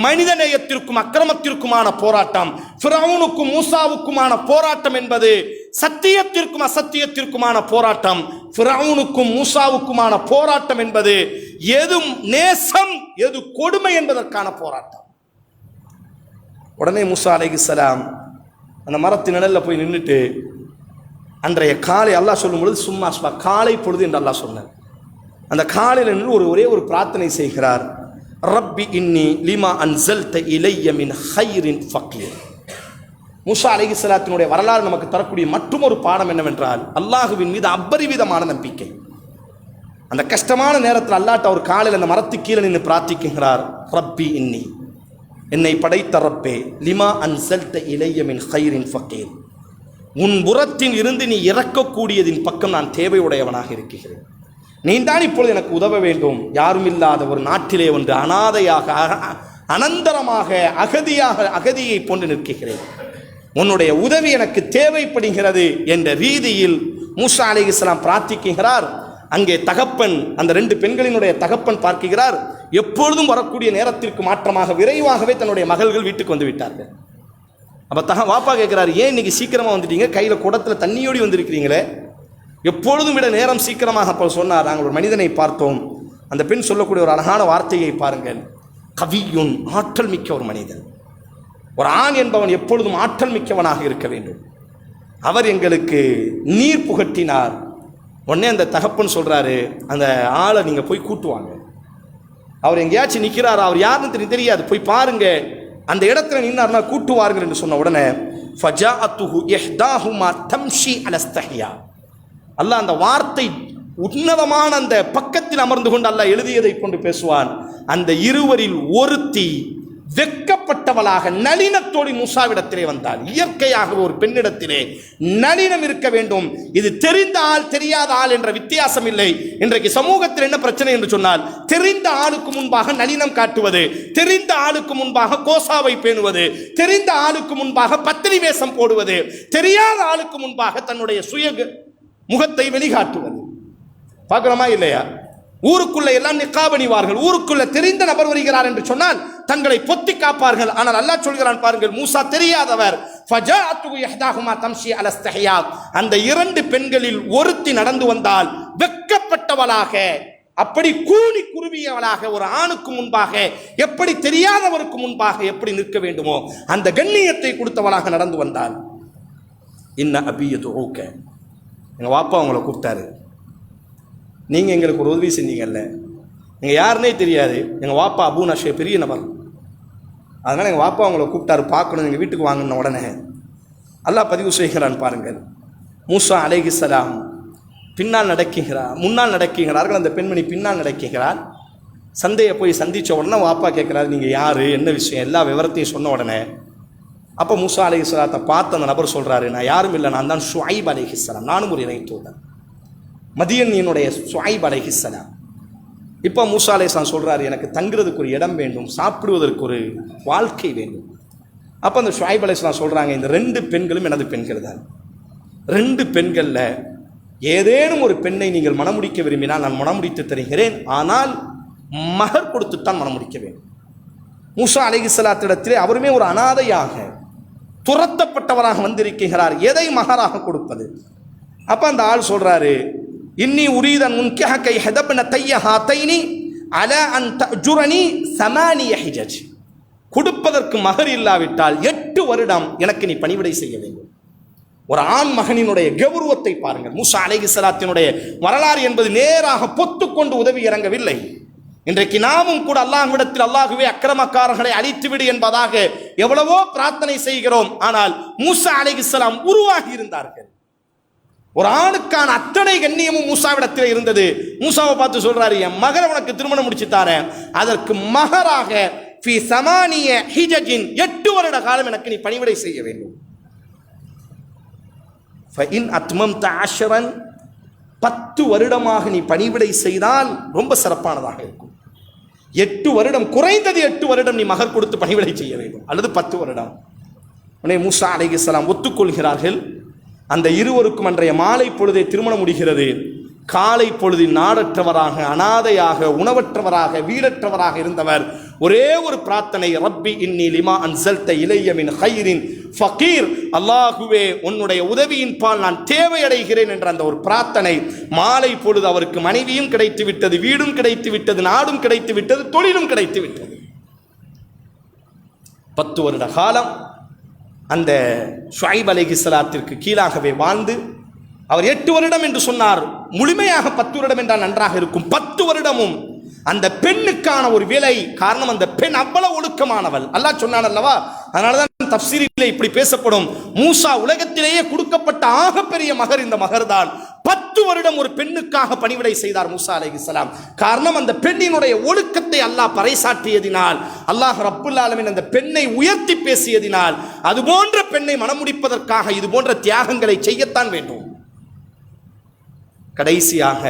மனிதநேயத்திற்கும் அக்கிரமத்திற்குமான போராட்டம். ஃபிரௌனுக்கும் மூசாவுக்குமான போராட்டம் என்பது சத்தியத்திற்கும் அசத்தியத்திற்குமான போராட்டம். ஃபிரௌனுக்கும் மூசாவுக்குமான போராட்டம் என்பது எது நேசம் எது கொடுமை என்பதற்கான போராட்டம். உடனே மூசா அலைஹிஸ்ஸலாம் அந்த மரத்தின் நிழல்ல போய் நின்றுட்டு, அன்றைய காலை அல்லாஹ் சொல்லும் பொழுது சும்மா காலை பொழுது என்று அல்லாஹ் சொன்னார். அந்த காலையில் நின்று ஒரே ஒரு பிரார்த்தனை செய்கிறார். ரப்பி இன்னி லிமா அன்ஸல்த இலைய மின் ஹைரின் ஃபகீர். மூசா அலைஹிஸ்ஸலாத்தினுடைய வரலாறு நமக்கு தரக்கூடிய மற்றும் ஒரு பாடம் என்னவென்றால், அல்லாஹுவின் மீது அபரிவிதமான நம்பிக்கை. அந்த கஷ்டமான நேரத்தில் அல்லாட்ட அவர் காலையில் அந்த மரத்துக்கு கீழே நின்று பிரார்த்திக்கிறார். ரப்பி இன்னி, என்னை படைத்த ரப்பே, லிமா அன்சல்த இலைய மின் கைரின் ஃபக்கீர், உன் புறத்தில் இருந்து நீ இறக்கக்கூடியதின் பக்கம் நான் தேவையுடையவனாக இருக்கிறேன். நீதான் இப்பொழுது எனக்கு உதவ வேண்டும். யாரும் இல்லாத ஒரு நாட்டிலே ஒன்று அனாதையாக அனந்தரமாக அகதியை போன்று நிற்கிறேன். உன்னுடைய உதவி எனக்கு தேவைப்படுகிறது என்ற ரீதியில் மூசா அலைஹிஸ்ஸலாம் பிரார்த்திக்கிறார். அங்கே தகப்பன், அந்த 2 பெண்களினுடைய தகப்பன் பார்க்கிறார், எப்பொழுதும் வரக்கூடிய நேரத்திற்கு மாற்றமாக விரைவாகவே தன்னுடைய மகள்கள் வீட்டுக்கு வந்து விட்டார்கள். அப்போ வாப்பா கேட்கிறார், ஏன் இன்னைக்கு சீக்கிரமாக வந்துட்டீங்க, கையில் குடத்தில் தண்ணியோடி வந்திருக்கிறீங்களே, எப்பொழுதும் விட நேரம் சீக்கிரமாக. அப்போ சொன்னார், நாங்கள் ஒரு மனிதனை பார்த்தோம். அந்த பெண் சொல்லக்கூடிய ஒரு அழகான வார்த்தையை பாருங்கள், கவியுன், ஆற்றல் மிக்க ஒரு மனிதன். ஒரு ஆண் என்பவன் எப்பொழுதும் ஆற்றல் மிக்கவனாக இருக்க வேண்டும். அவர் எங்களுக்கு நீர் புகட்டினார். உடனே அந்த தகப்பன் சொல்றாரு, அந்த ஆளை நீங்க போய் கூட்டுவாங்க, அவர் எங்கேயாச்சும் நிற்கிறாரா, அவர் யாருன்னு தெரியாது, போய் பாருங்க, அந்த இடத்துல நின்னார்னா கூட்டுவார்கள் என்று சொன்ன உடனே ஃபஜாஅத்துஹு இஹ்தாஹுமா தம்ஷி அலா இஸ்திஹ்யா, அல்லாஹ் அந்த வார்த்தை உன்னதமான அந்த பக்கத்தில் அமர்ந்து கொண்டு அல்லாஹ் எழுதியதை கொண்டு பேசுவான். அந்த இருவரில் ஒருத்தி வெக்கப்பட்டவளாக நளினத்தோடு மூசாவிடத்திலே வந்தாள். இயற்கையாக ஒரு பெண்ணிடத்திலே நளினம் இருக்க வேண்டும். இது தெரிந்த ஆள் தெரியாத ஆள் என்ற வித்தியாசம் இல்லை. இன்றைக்கு சமூகத்தில் என்ன பிரச்சனை என்று சொன்னால், தெரிந்த ஆளுக்கு முன்பாக நளினம் காட்டுவது, தெரிந்த ஆளுக்கு முன்பாக கோசாவை பேணுவது, தெரிந்த ஆளுக்கு முன்பாக பத்தினி வேஷம் போடுவது, தெரியாத ஆளுக்கு முன்பாக தன்னுடைய சுய முகத்தை வெளிக்காட்டுவது. பார்க்கிறோமா இல்லையா? ஊருக்குள்ள எல்லாம் நிக்காப் அணிவார்கள். ஊருக்குள்ள தெரிந்த நபர் வருகிறார் என்று சொன்னால் தங்களை பொத்தி காப்பார்கள். ஆனால் அல்லாஹ் சொல்கிறான் பாருங்கள், மூசா தெரியாதவர். அந்த 2 பெண்களில் ஒருத்தி நடந்து வந்தால் வெக்கப்பட்டவளாக, அப்படி கூனி குருவியவளாக, ஒரு ஆணுக்கு முன்பாக எப்படி தெரியாதவருக்கு முன்பாக எப்படி நிற்க வேண்டுமோ அந்த கண்ணியத்தை கொடுத்தவளாக நடந்து வந்தாள். இன்ன அபியது ஊக்க, எங்கள் வாப்பா உங்களை கூப்பிட்டாரு, நீங்கள் எங்களுக்கு ஒரு உதவி செஞ்சீங்கல்ல, நீங்கள் யாருன்னே தெரியாது, எங்கள் வாப்பா அபு நஷே பெரிய நபர், அதனால் எங்கள் வாப்பா உங்களை கூப்பிட்டாரு, பார்க்கணும், எங்கள் வீட்டுக்கு வாங்கின உடனே அல்லாஹ் பதிவு செய்கிறான் பாருங்கள். மூசா அலைஹிஸ்ஸலாம் பின்னால் நடக்குகிறார், முன்னால் நடக்குகிறார்கள். அந்த பெண்மணி பின்னால் நடக்குகிறார். சந்தையை போய் சந்தித்த உடனே வாப்பா கேட்குறாரு, நீங்கள் யார், என்ன விஷயம், எல்லா விவரத்தையும் சொன்ன உடனே அப்போ மூசா அலைஹிஸ்ஸலாத்தை பார்த்து அந்த நபர் சொல்கிறாரு, நான் யாரும் இல்லை, நான் தான் ஷுஐப் அலைஹிஸ்ஸலாம், நானும் ஒரு இறை தூதன், மதியனினுடைய ஷுஐப் அலைஹிஸ்ஸலாம். இப்போ மூசா அலைஹிஸ்ஸலாம் சொல்கிறாரு, எனக்கு தங்குறதுக்கு ஒரு இடம் வேண்டும், சாப்பிடுவதற்கு ஒரு வாழ்க்கை வேண்டும். அப்போ அந்த ஷுஐப் அலைஹிஸ்ஸலாம் சொல்கிறாங்க, இந்த 2 பெண்களும் எனது பெண்கள் தான். 2 பெண்களில் ஏதேனும் ஒரு பெண்ணை நீங்கள் மணமுடிக்க விரும்பினால் நான் மணமுடித்து தருகிறேன், ஆனால் மகர் கொடுத்துத்தான் மணமுடிக்க வேண்டும். மூசா அலைஹிஸ்ஸலாத்திடத்திலே அவருமே ஒரு அனாதையாக துரத்தப்பட்டவராக வந்திருக்கிறார், எதை மகராக கொடுப்பது? அப்போ அந்த ஆள் சொல்கிறாரு, இன்னி உரீதன் முன்கஹகை ஹதப்ன தையஹாதைனி அலா அன் தஜுரனி 8 ஹிஜஜ், கொடுப்பதற்கு மகர் இல்லாவிட்டால் 8 வருடம் எனக்கு நீ பணிவிடை செய்ய வேண்டும். ஒரு ஆண் மகனினுடைய கௌரவத்தை பாருங்கள். மூசா அலைஹிஸ்ஸலாத்தினுடைய வரலாறு என்பது நேராக பொத்துக்கொண்டு உதவி இறங்கவில்லை. இன்றைக்கு நாமும் கூட அல்லாஹ்விடத்தில், அல்லாஹ்வே அக்கிரமக்காரர்களை அழித்துவிடு என்பதாக எவ்வளவோ பிரார்த்தனை செய்கிறோம். ஆனால் மூசா அலைஹிஸ்ஸலாம் உருவாகி இருந்தார்கள். ஒரு ஆணுக்கான அத்தனை கண்ணியமும் மூசாவிடத்தில் இருந்தது. மூசாவை பார்த்து சொல்றாரு, என் மகனை உனக்கு திருமணம் முடிச்சு தாரேன், அதற்கு மகராக ஃபி 8 ஹிஜஜின் 8 வருட காலம் எனக்கு நீ பணிவிடை செய்ய வேண்டும். ஃபஇன் அத்மம்த 10 10 வருடமாக நீ பணிவிடை செய்தால் ரொம்ப சிறப்பானதாக இருக்கும். 8 வருடம், குறைந்தது 8 வருடம் நீ மகர் கொடுத்து பணிவிடை செய்ய வேண்டும், அல்லது 10 வருடம். உடனே மூசா அலைஹிஸ்ஸலாம் ஒத்துக்கொள்கிறார்கள். அந்த இருவருக்கும் அன்றைய மாலை பொழுதே திருமணம் முடிகிறது. காலை பொழுதில் நாடற்றவராக, அனாதையாக, உணவற்றவராக, வீடற்றவராக இருந்தவர் ஒரே ஒரு பிரார்த்தனை, ரப்பி இன்னி லிமா அன்சல்த இலைய மின் கைரின் ஃபகீர், அல்லாஹுவே உன்னுடைய உதவியின் பால் நான் தேவையடைகிறேன் என்ற அந்த ஒரு பிரார்த்தனை. மாலை பொழுது அவருக்கு மனைவியும் கிடைத்து விட்டது, வீடும் கிடைத்து விட்டது, நாடும் கிடைத்து விட்டது, தொழிலும் கிடைத்து விட்டது. 10 வருட காலம் அந்த ஷுஐப் அலைஹிஸ்ஸலாத்திற்கு கீழாகவே வாழ்ந்து, அவர் 8 வருடம் என்று சொன்னார், முழுமையாக 10 வருடம் என்றால் நன்றாக இருக்கும். 10 வருடமும் அந்த பெண்ணுக்கான ஒரு விலை. காரணம், அந்த பெண் அவ்வளவு ஒழுக்கமானவள். அல்லாஹ் சொன்னான் அல்லவா, அதனாலதான் தஃப்சீரிலே இப்படி பேசப்படும், மூசா உலகத்திலேயே கொடுக்கப்பட்ட ஆகப்பெரிய மகர் இந்த மகர் தான். 10 வருடம் ஒரு பெண்ணுக்காக பணிவிடை செய்தார் மூசா அலைஹிஸ்ஸலாம். காரணம், அந்த பெண்ணினுடைய ஒழுக்கத்தை அல்லாஹ் பறைசாற்றியதினால், அல்லாஹ் ரப்புல் ஆலமீன் அந்த பெண்ணை உயர்த்தி பேசியதினால், அது போன்ற பெண்ணை மணமுடிப்பதற்காக இது போன்ற தியாகங்களை செய்யத்தான் வேண்டும். கடைசியாக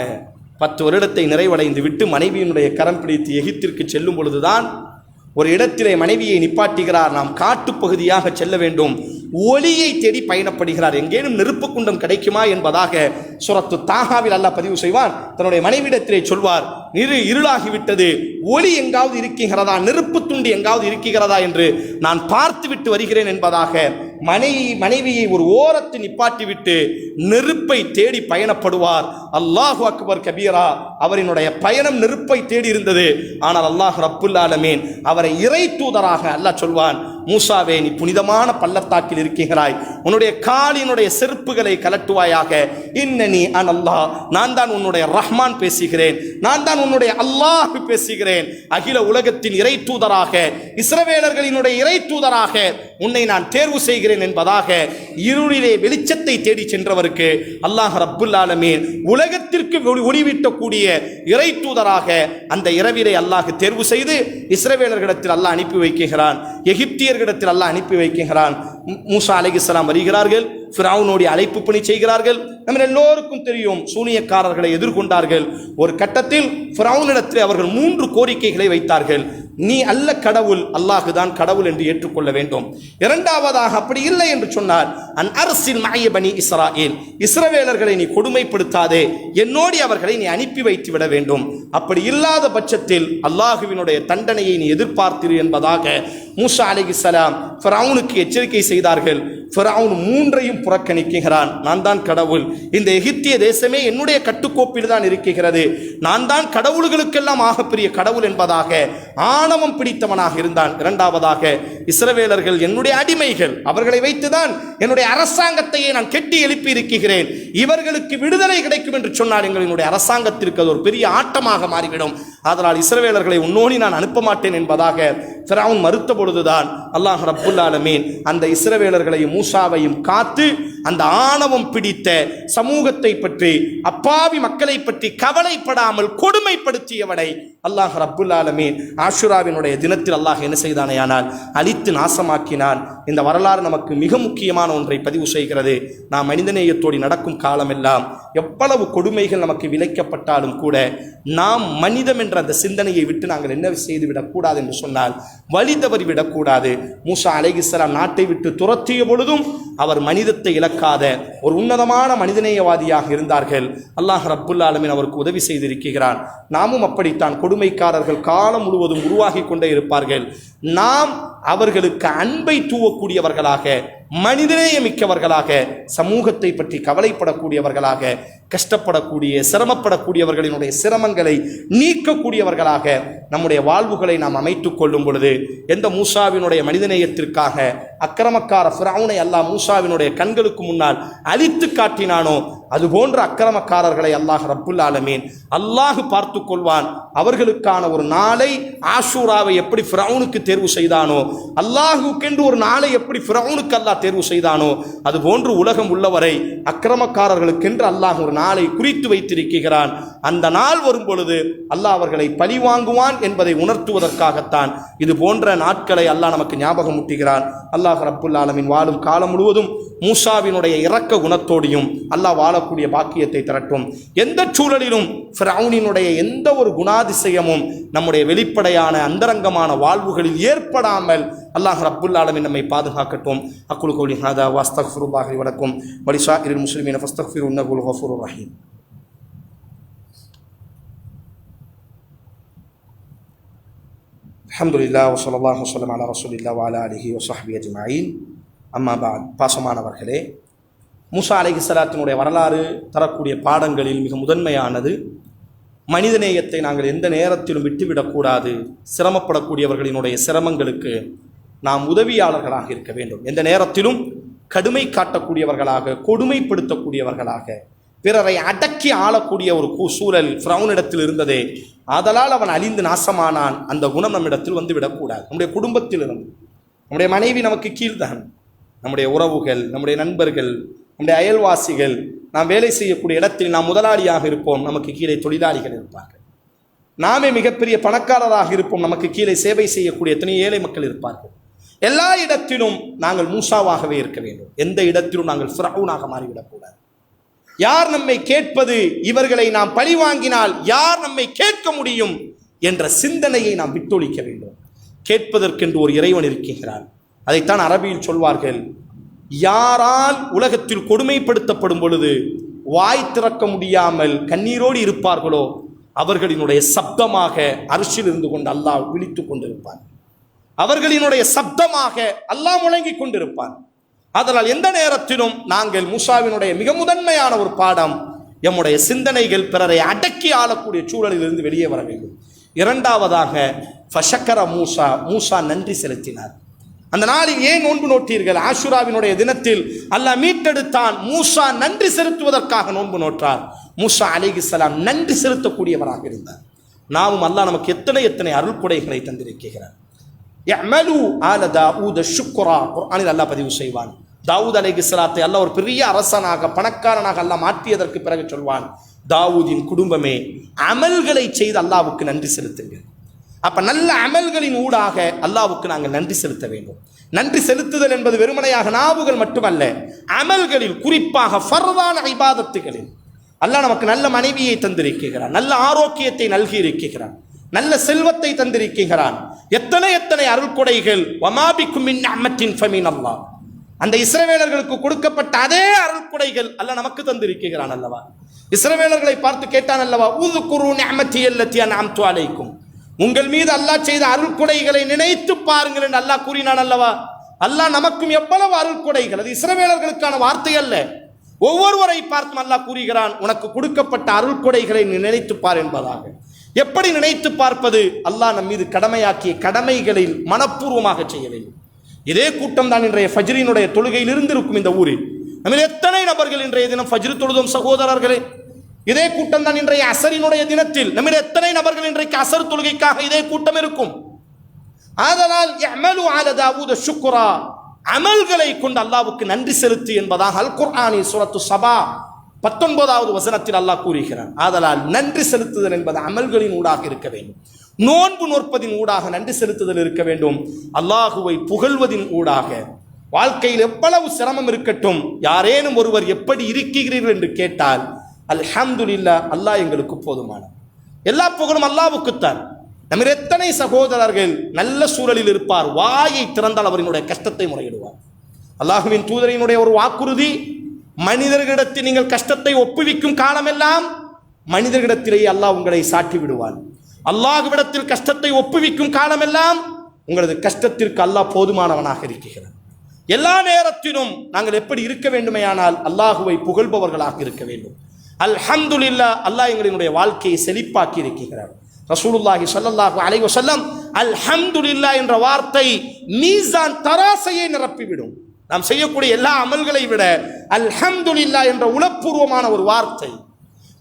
10 வருடத்தை நிறைவடைந்து விட்டு மனைவியினுடைய கரம் பிடித்து எகிப்திற்கு செல்லும் பொழுதுதான் ஒரு இடத்திலே மனைவியை நிப்பாட்டுகிறார். நாம் காட்டுப்பகுதியாக செல்ல வேண்டும், ஒளியை தேடி பயணப்படுகிறார். எங்கேனும் நெருப்பு குண்டம் கிடைக்குமா என்பதாக சூரத்து தாகாவில் அல்லாஹ் பதிவு செய்வான். தன்னுடைய மனைவியிடத்திலே சொல்வார், இருளாகிவிட்டது, ஒளி எங்காவது இருக்கிறதா, நெருப்பு துண்டு எங்காவது இருக்கிறதா என்று நான் பார்த்து விட்டு வருகிறேன் என்பதாக மனைவியை ஒரு ஓரத்து நிப்பாட்டிவிட்டு நெருப்பை தேடி பயணப்படுவார். அல்லாஹு அக்பர் கபீரா. அவரினுடைய பயணம் நெருப்பை தேடி இருந்தது. ஆனால் அல்லாஹ் ரப்புல் ஆலமீன் அவரை இறை தூதராக அல்லாஹ் சொல்வான், மூசாவே, நீ புனிதமான பள்ளத்தாக்கில் இருக்கிறாய், உன்னுடைய காலினுடைய செருப்புகளை கலட்டுவாயாக. இன்னனி அன் அல்லாஹ், நான் தான் உன்னுடைய ரஹ்மான் பேசுகிறேன், நான் தான் உன்னுடைய அல்லாஹ் பேசுகிறேன். அகில உலகத்தின் இறை தூதராக, இஸ்ரவேலர்களினுடைய இறை தூதராக உன்னை நான் தேர்வு செய்கிறேன் என்பதாக இருளிலே வெளிச்சத்தை தேடி சென்றவருக்கு அல்லாஹ் ரப்புல் ஆலமீன் உலகத்திற்கு ஒளிவிட்டக்கூடிய இறை தூதராக அந்த இரவிலே அல்லாஹ் தேர்வு செய்து இஸ்ரவேலர்களிடத்தில் அல்லாஹ் அனுப்பி வைக்கிறான், எகிப்தியர்களிடத்தில் அல்லாஹ் அனுப்பி வைக்கிறான். மூசா அலைஹிஸ்ஸலாம் வருகிறார்கள், ஃபிரௌனுடைய அழைப்பு பணி செய்கிறார்கள். நம்ம எல்லோருக்கும் தெரியும், சூனியக்காரர்களை எதிர்கொண்டார்கள். ஒரு கட்டத்தில் ஃபிரௌனிடத்தில் அவர்கள் 3 கோரிக்கைகளை வைத்தார்கள். நீ அல்ல கடவுள், அல்லாஹு தான் கடவுள் என்று ஏற்றுக்கொள்ள வேண்டும். இரண்டாவதாக, அப்படி இல்லை என்று சொன்னார், அன் அர்சில் மஅய பனி இஸ்ராயீல், இஸ்ரவேலர்களை நீ கொடுமைப்படுத்தாதே, என்னோடு அவர்களை நீ அனுப்பி வைத்து விட வேண்டும். அப்படி இல்லாத பட்சத்தில் அல்லாஹுவினுடைய தண்டனையை நீ எதிர்பார்த்திரு என்பதாக மூசா அலைஹிஸ்ஸலாம் ஃபிரௌனுக்கு எச்சரிக்கை செய்தார்கள். ஃபிரௌன் 3ஐயும் புறக்கணிக்கிறான். நான் தான் கடவுள், இந்த எகிப்திய தேசமே என்னுடைய கட்டுக்கோப்பில் தான் இருக்கிறது, நான் தான் கடவுள்களுக்கெல்லாம் ஆகப்பெரிய கடவுள் என்பதாக ஆணவம் பிடித்தவனாக இருந்தான். இரண்டாவதாக, இஸ்ரவேலர்கள் என்னுடைய அடிமைகள், அவர்களை வைத்துதான் என்னுடைய அரசாங்கத்தையே நான் கெட்டி எழுப்பி இருக்கிறேன், இவர்களுக்கு விடுதலை கிடைக்கும் என்று சொன்னால் எங்களுடைய அரசாங்கத்திற்கு அது ஒரு பெரிய ஆட்டமாக மாறிவிடும், அதனால் இஸ்ரவேலர்களை உன்னோடி நான் அனுப்ப மாட்டேன் என்பதாக ஃபிரௌன் மறுத்த பொழுதுதான் அல்லாஹ் ரப்புல் ஆலமீன் அந்த இஸ்ரவேலர்களையும் மூசாவையும் காத்து அந்த ஆணவம் பிடித்த சமூகத்தை பற்றி, அப்பாவி மக்களை பற்றி கவலைப்படாமல் கொடுமைப்படுத்தியவனை அல்லாஹ் ரப்புல் ஆலமீன் ஆஷுராவினுடைய தினத்தில் அல்லாஹ் என்ன செய்தானேயானால் அழித்து நாசமாக்கினான். இந்த வரலாறு நமக்கு மிக முக்கியமான ஒன்றை பதிவு செய்கிறது. நாம் மனிதநேயத்தோடு நடக்கும் காலமெல்லாம் எவ்வளவு கொடுமைகள் நமக்கு விளைக்கப்பட்டாலும் கூட நாம் மனிதம் என்ற அந்த சிந்தனையை விட்டு நாங்கள் என்ன செய்து விடக்கூடாது என்று சொன்னால் வழி தவறி விடக்கூடாது. மூசா அலைஹிஸ்ஸலாம் நாட்டை விட்டு துரத்திய பொழுதும் அவர் மனிதத்தை இழக்காத ஒரு உன்னதமான மனிதநேயவாதியாக இருந்தார்கள். அல்லாஹ் ரப்புல் ஆலமீன் அவருக்கு உதவி செய்திருக்கிறான். நாமும் அப்படித்தான். கொடுமைக்காரர்கள் காலம் முழுவதும் உருவாகி கொண்டே இருப்பார்கள். நாம் அவர்களுக்கு அன்பை தூவக்கூடியவர்களாக, மனிதநேயமிக்கவர்களாக, சமூகத்தை பற்றி கவலைப்படக்கூடியவர்களாக, கஷ்டப்படக்கூடிய சிரமப்படக்கூடியவர்களினுடைய சிரமங்களை நீக்கக்கூடியவர்களாக நம்முடைய வாழ்வுகளை நாம் அமைத்துக் கொள்ளும் பொழுது, எந்த மூசாவினுடைய மனிதநேயத்திற்காக அக்கிரமக்கார ஃபிரௌனை அல்லாஹ் மூசாவினுடைய கண்களுக்கு முன்னால் அழித்து காட்டினானோ, அதுபோன்ற அக்கிரமக்காரர்களை அல்லாஹ் ரப்புல் ஆலமீன் அல்லாஹ் பார்த்து கொள்வான். அவர்களுக்கான ஒரு நாளை, ஆஷூராவை எப்படி ஃபிரௌனுக்கு தேர்வு செய்தானோ, அல்லாஹுக்கென்று ஒரு நாளை எப்படி ஃபிரௌனுக்கு அல்லாஹ் தேர்வு செய்தானோ, அதுபோன்று உலகம் உள்ளவரை அக்கிரமக்காரர்களுக்கென்று அல்லாஹ் ஒரு நாளை குறித்து வைத்திருக்கிறான். அந்த நாள் வரும் பொழுது அல்லாஹ் அவர்களை பழி வாங்குவான் என்பதை உணர்த்துவதற்காகத்தான் இது போன்ற நாட்களை அல்லாஹ் நமக்கு ஞாபகமூட்டுகிறான். அல்லாஹ் ரப்புல் ஆலமீன் வாழும் காலம் முழுவதும் மூசாவினுடைய இரக்க குணத்தோடையும் அல்லாஹ் வாழக்கூடிய பாக்கியத்தை தரட்டும். எந்த சூழலிலும் ஃபிரௌனினுடைய எந்த ஒரு குணாதிசயமும் நம்முடைய வெளிப்படையான அந்தரங்கமான வாழ்வுகளில் ஏற்படாமல் அல்லாஹ் ரப்புல் ஆலமீன் நம்மை பாதுகாக்கட்டும். அக்குலு கௌலி ஹாதா வஸ்தக்ஃபிருல்லாஹி லி வலக்கும் வலிசாஇரில் முஸ்லிமீன ஃபஸ்தக்ஃபிரு இன்னஹு கஃபூருர் ரஹீம். அல்ஹம்துலில்லாஹ் வஸல்லல்லாஹு வஸல்லம் அலா ரசூலில்லாஹ் வ அலா ஆலிஹி வ ஸஹ்பிஹி அஜ்மஈன். அம்மா பஅத். பாசமானவர்களே, மூசா அலைஹிஸ்ஸலாத்தினுடைய வரலாறு தரக்கூடிய பாடங்களில் மிக முதன்மையானது மனிதநேயத்தை நாங்கள் எந்த நேரத்திலும் விட்டுவிடக்கூடாது. சிரமப்படக்கூடியவர்களினுடைய சிரமங்களுக்கு நாம் உதவியாளர்களாக இருக்க வேண்டும். எந்த நேரத்திலும் கடுமை காட்டக்கூடியவர்களாக, கொடுமைப்படுத்தக்கூடியவர்களாக, பிறரை அடக்கி ஆளக்கூடிய ஒரு சூழல் ஃபிரௌனிடத்தில் இருந்ததே, ஆதலால் அவன் அழிந்து நாசமானான். அந்த குணம் நம்மிடத்தில் வந்துவிடக்கூடாது. நம்முடைய குடும்பத்தில் இருந்து, நம்முடைய மனைவி நமக்கு கீழ்தான், நம்முடைய உறவுகள், நம்முடைய நண்பர்கள், நம்முடைய அயல்வாசிகள், நாம் வேலை செய்யக்கூடிய இடத்தில் நாம் முதலாளியாக இருப்போம், நமக்கு கீழே தொழிலாளிகள் இருப்பார்கள். நாமே மிகப்பெரிய பணக்காரராக இருப்போம், நமக்கு கீழே சேவை செய்யக்கூடிய எத்தனை ஏழை மக்கள் இருப்பார்கள். எல்லா இடத்திலும் நாங்கள் மூசாவாகவே இருக்க வேண்டும். எந்த இடத்திலும் நாங்கள் ஃபிரௌனாக மாறிவிடக்கூடாது. யார் நம்மை கேட்பது, இவர்களை நாம் பழி வாங்கினால் யார் நம்மை கேட்க முடியும் என்ற சிந்தனையை நாம் விட்டொழிக்க வேண்டும். கேட்பதற்கென்று ஒரு இறைவன் இருக்கிறான். அதைத்தான் அரபியில் சொல்வார்கள், யாரால் உலகத்தில் கொடுமைப்படுத்தப்படும் பொழுது வாய் திறக்க முடியாமல் கண்ணீரோடு இருப்பார்களோ அவர்களினுடைய சப்தமாக அரிசியில் இருந்து கொண்டு அல்லாஹ் விழித்துக் கொண்டிருப்பான். அவர்களினுடைய சப்தமாக அல்லாஹ் முழங்கிக் கொண்டிருப்பான். அதனால் எந்த நேரத்திலும் நாங்கள் மூசாவினுடைய மிக முதன்மையான ஒரு பாடம், எம்முடைய சிந்தனைகள் பிறரை அடக்கி ஆளக்கூடிய சூழலில் இருந்து வெளியே வர வேண்டும். இரண்டாவதாக ஃபஷக்கர மூசா, மூசா நன்றி செலுத்தினார். அந்த நாளில் ஏன் நோன்பு நோட்டீர்கள்? ஆஷுராவினுடைய தினத்தில் அல்லாஹ் மீட்டெடுத்தான். மூசா நன்றி செலுத்துவதற்காக நோன்பு நோற்றார். மூசா அலைஹிஸ்ஸலாம் நன்றி செலுத்தக்கூடியவராக இருந்தார். நாமும் அல்லாஹ் நமக்கு எத்தனை எத்தனை அருள்கொடைகளை தந்திருக்கிறார். யஅமலு ஆல தாவூத ஷுக்ரா, குர்ஆனில் அல்லாஹ் பதிவு செய்வான். தாவூத் அலைஹிஸ்ஸலாத்தை அல்லாஹ் ஒரு பெரிய அரசனாக பணக்காரனாக அல்லாஹ் மாற்றியதற்கு பிறகு சொல்வான், தாவூதின் குடும்பமே அமல்களை செய்து அல்லாஹ்வுக்கு நன்றி செலுத்துங்கள். அப்ப நல்ல அமல்களின் ஊடாக அல்லாஹ்வுக்கு நாங்கள் நன்றி செலுத்த வேண்டும். நன்றி செலுத்துதல் என்பது வெறுமனையாக நாவுகள் மட்டுமல்ல, அமல்களில், குறிப்பாக ஃபர்தான இபாதத்துகளில். அல்லாஹ் நமக்கு நல்ல மனைவியை தந்திருக்கிறான், நல்ல ஆரோக்கியத்தை நல்கி இருக்கிறான், நல்ல செல்வத்தை தந்திருக்கிறான். எத்தனை எத்தனை அருள்கொடைகள். வமாபிக்கும் மின் நிஅமத்தின் ஃபமின் அல்லாஹ். அந்த இஸ்ரவேலர்களுக்கு கொடுக்கப்பட்ட அதே அருள்கொடைகள் அல்லாஹ் நமக்கு தந்திருக்கிறான் அல்லவா? இஸ்ரவேலர்களை பார்த்து கேட்டான் அல்லவா, உذ்குரு நிஅமத்தி அல்லதி அன்அம்து அலைக்கும், உங்கள் மீது அல்லாஹ் செய்த அருள்கொடைகளை நினைத்து பாருங்கள் என்று அல்லாஹ் கூறினான் அல்லவா? அல்லாஹ் நமக்கும் எவ்வளவு அருள்கொடைகள். அது இஸ்ரவேலர்களுக்கான வார்த்தை அல்ல, ஒவ்வொருவரை பார்த்தும் அல்லாஹ் கூறுகிறான், உனக்கு கொடுக்கப்பட்ட அருள்கொடைகளை நினைத்து பார் என்பதாக. எப்படி நினைத்து பார்ப்பது? அல்லாஹ் நம் மீது கடமையாக்கிய கடமைகளில் மனப்பூர்வமாக செய்ய வேண்டும். இதே கூட்டம் தான் இன்றைய ஃபஜ்ரினுடைய தொழுகையில் இருந்திருக்கும். இந்த ஊரில் நம்ம எத்தனை நபர்கள் இன்றைய தினம் ஃபஜ்ர் தொழுதும் சகோதரர்களே? இதே கூட்டம் தான் இன்றைய அசரினுடைய தினத்தில் நம்மில் எத்தனை நபர்கள் இன்றைக்கு அசர் தொழுகைக்காக இதே கூட்டம் இருக்கும். ஆதலால் யஅமலு அலா தாவூத ஷுக்ரா, அமல்களை கொண்டு அல்லாஹ்வுக்கு நன்றி செலுத்து என்பதாக அல் குர்ஆனில் சூரத்து சபா 19வது வசனத்தில் அல்லாஹ் கூறுகிறான். ஆதலால் நன்றி செலுத்துதல் என்பது அமல்களின் ஊடாக இருக்க வேண்டும். நோன்பு நோற்பதின் ஊடாக நன்றி செலுத்துதல் இருக்க வேண்டும். அல்லாஹுவை புகழ்வதின் ஊடாக. வாழ்க்கையில் எவ்வளவு சிரமம் இருக்கட்டும், யாரேனும் ஒருவர் எப்படி இருக்கிறீர்கள் என்று கேட்டால் அல்ஹம்துலில்லாஹ், அல்லாஹ் எங்களுக்கு போதுமான. எல்லா புகழும் அல்லாஹ்வுக்குத்தான். நம்ம எத்தனை சகோதரர்கள் நல்ல சூழலில் இருப்பார், வாயை திறந்தால் அவரினுடைய கஷ்டத்தை முறையிடுவார். அல்லாஹுவின் தூதரினுடைய ஒரு வாக்குறுதி, மனிதர்களிடத்தில் நீங்கள் கஷ்டத்தை ஒப்புவிக்கும் காலமெல்லாம் மனிதர்களிடத்திலேயே அல்லாஹ் உங்களை சாட்டி விடுவான். அல்லாஹ்விடத்தில் கஷ்டத்தை ஒப்புவிக்கும் காலமெல்லாம் உங்களது கஷ்டத்திற்கு அல்லாஹ் போதுமானவனாக இருக்கிறான். எல்லா நேரத்திலும் நாங்கள் எப்படி இருக்க வேண்டுமையானால் அல்லாஹுவை புகழ்பவர்களாக இருக்க வேண்டும். அல்ஹம்துலில்லாஹ், அல்லாஹ் எங்களினுடைய வாழ்க்கையை செழிப்பாக்கி இருக்கிறார். ரசூலுல்லாஹி ஸல்லல்லாஹு அலைஹி வஸல்லம் அல்ஹம்துலில்லாஹ் என்ற வார்த்தை மீசான் தராசையை நிரப்பிவிடும். நாம் செய்யக்கூடிய எல்லா அமல்களை விட அல்ஹம்துலில்லாஹ் என்ற உளப்பூர்வமான ஒரு வார்த்தை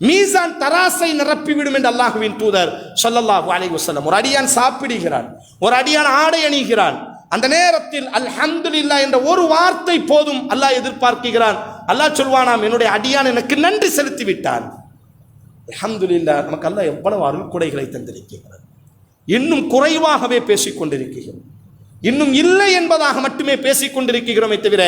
மீசான் தராசை நிரப்பிவிடும் என்று அல்லாஹுவின் தூதர் ஸல்லல்லாஹு அலைஹி வஸல்லம். ஒரு அடியான் சாப்பிடுகிறான், ஒரு அடியான் ஆடை அணிகிறான், அந்த நேரத்தில் அல்ஹம்துலில்லாஹ் என்ற ஒரு வார்த்தை போதும் அல்லாஹ் எதிர்பார்க்கிறான். அல்லாஹ் சொல்வானாம், என்னுடைய அடியான் எனக்கு நன்றி செலுத்தி விட்டான். அல்ஹம்துலில்லாஹ், நமக்கு அல்லாஹ் எவ்வளவு அருள்கொடைகளை தந்திருக்கிறார். இன்னும் குறைவாகவே பேசிக் கொண்டிருக்கிறோம், இன்னும் இல்லை என்பதாக மட்டுமே பேசிக் கொண்டிருக்கிறோமே தவிர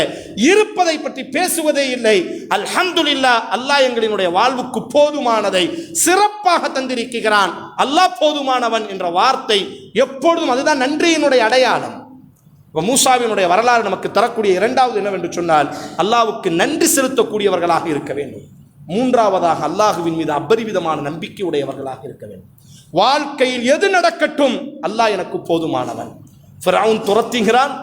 இருப்பதை பற்றி பேசுவதே இல்லை. அல்ஹம்துலில்லாஹ், அல்லாஹ் எங்களினுடைய வாழ்வுக்கு போதுமானதை சிறப்பாக தந்திருக்கிறான். அல்லாஹ் போதுமானவன் என்ற வார்த்தை எப்பொழுதும், அதுதான் நன்றியினுடைய அடையாளம். இப்போ மூசாவினுடைய வரலாறு நமக்கு தரக்கூடிய இரண்டாவது என்னவென்று சொன்னால், அல்லாஹ்வுக்கு நன்றி செலுத்தக்கூடியவர்களாக இருக்க வேண்டும். மூன்றாவதாக அல்லாஹுவின் மீது அபரிவிதமான நம்பிக்கை உடையவர்களாக இருக்க வேண்டும். வாழ்க்கையில் எது நடக்கட்டும் அல்லாஹ் எனக்கு போதுமானவன். ஃபிரௌன் துரத்துகிறான்.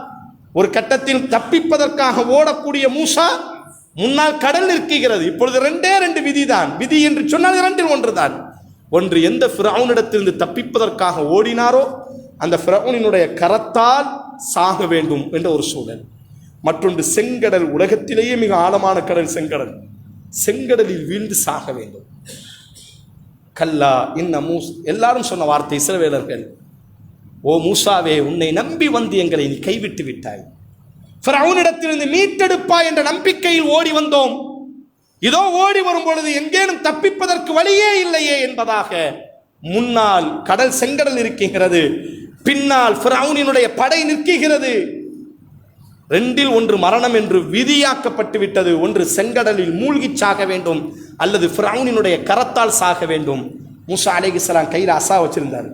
ஒரு கட்டத்தில் தப்பிப்பதற்காக ஓடக்கூடிய மூசா, முன்னால் கடல் இருக்கிறது. இப்பொழுது ரெண்டு விதிதான். விதி என்று சொன்னால் இரண்டில் ஒன்றுதான். ஒன்று, எந்த ஃபிரௌனிடத்திலிருந்து தப்பிப்பதற்காக ஓடினாரோ அந்த ஃபிரௌனினுடைய கரத்தால் சாக வேண்டும் என்ற ஒரு சூழல். மற்றொன்று, செங்கடல், உலகத்திலேயே மிக ஆழமான கடல் செங்கடல், செங்கடலில் வீழ்ந்து சாக வேண்டும். கல்லா இன்ன மூஸ், எல்லாரும் சொன்ன வார்த்தை இஸ்ரவேலர்கள், ஓ மூசாவே, உன்னை நம்பி வந்து எங்களை நீ கைவிட்டு விட்டாய். ஃபிரௌனிடத்திலிருந்து மீட்டெடுப்பாய் என்ற நம்பிக்கையில் ஓடி வந்தோம். இதோ ஓடி வரும் பொழுது எங்கேனும் தப்பிப்பதற்கு வழியே இல்லையே என்பதாக முன்னால் கடல் செங்கடல் இருக்கிறது, பின்னால் ஃபிரௌனினுடைய படை நிற்கிறது. ரெண்டில் ஒன்று மரணம் என்று விதியாக்கப்பட்டு விட்டது. ஒன்று செங்கடலில் மூழ்கி சாக வேண்டும், அல்லது ஃபிரௌனினுடைய கரத்தால் சாக வேண்டும். மூசா அலைஹிஸ்ஸலாம் கையில் அசா வச்சிருந்தார்.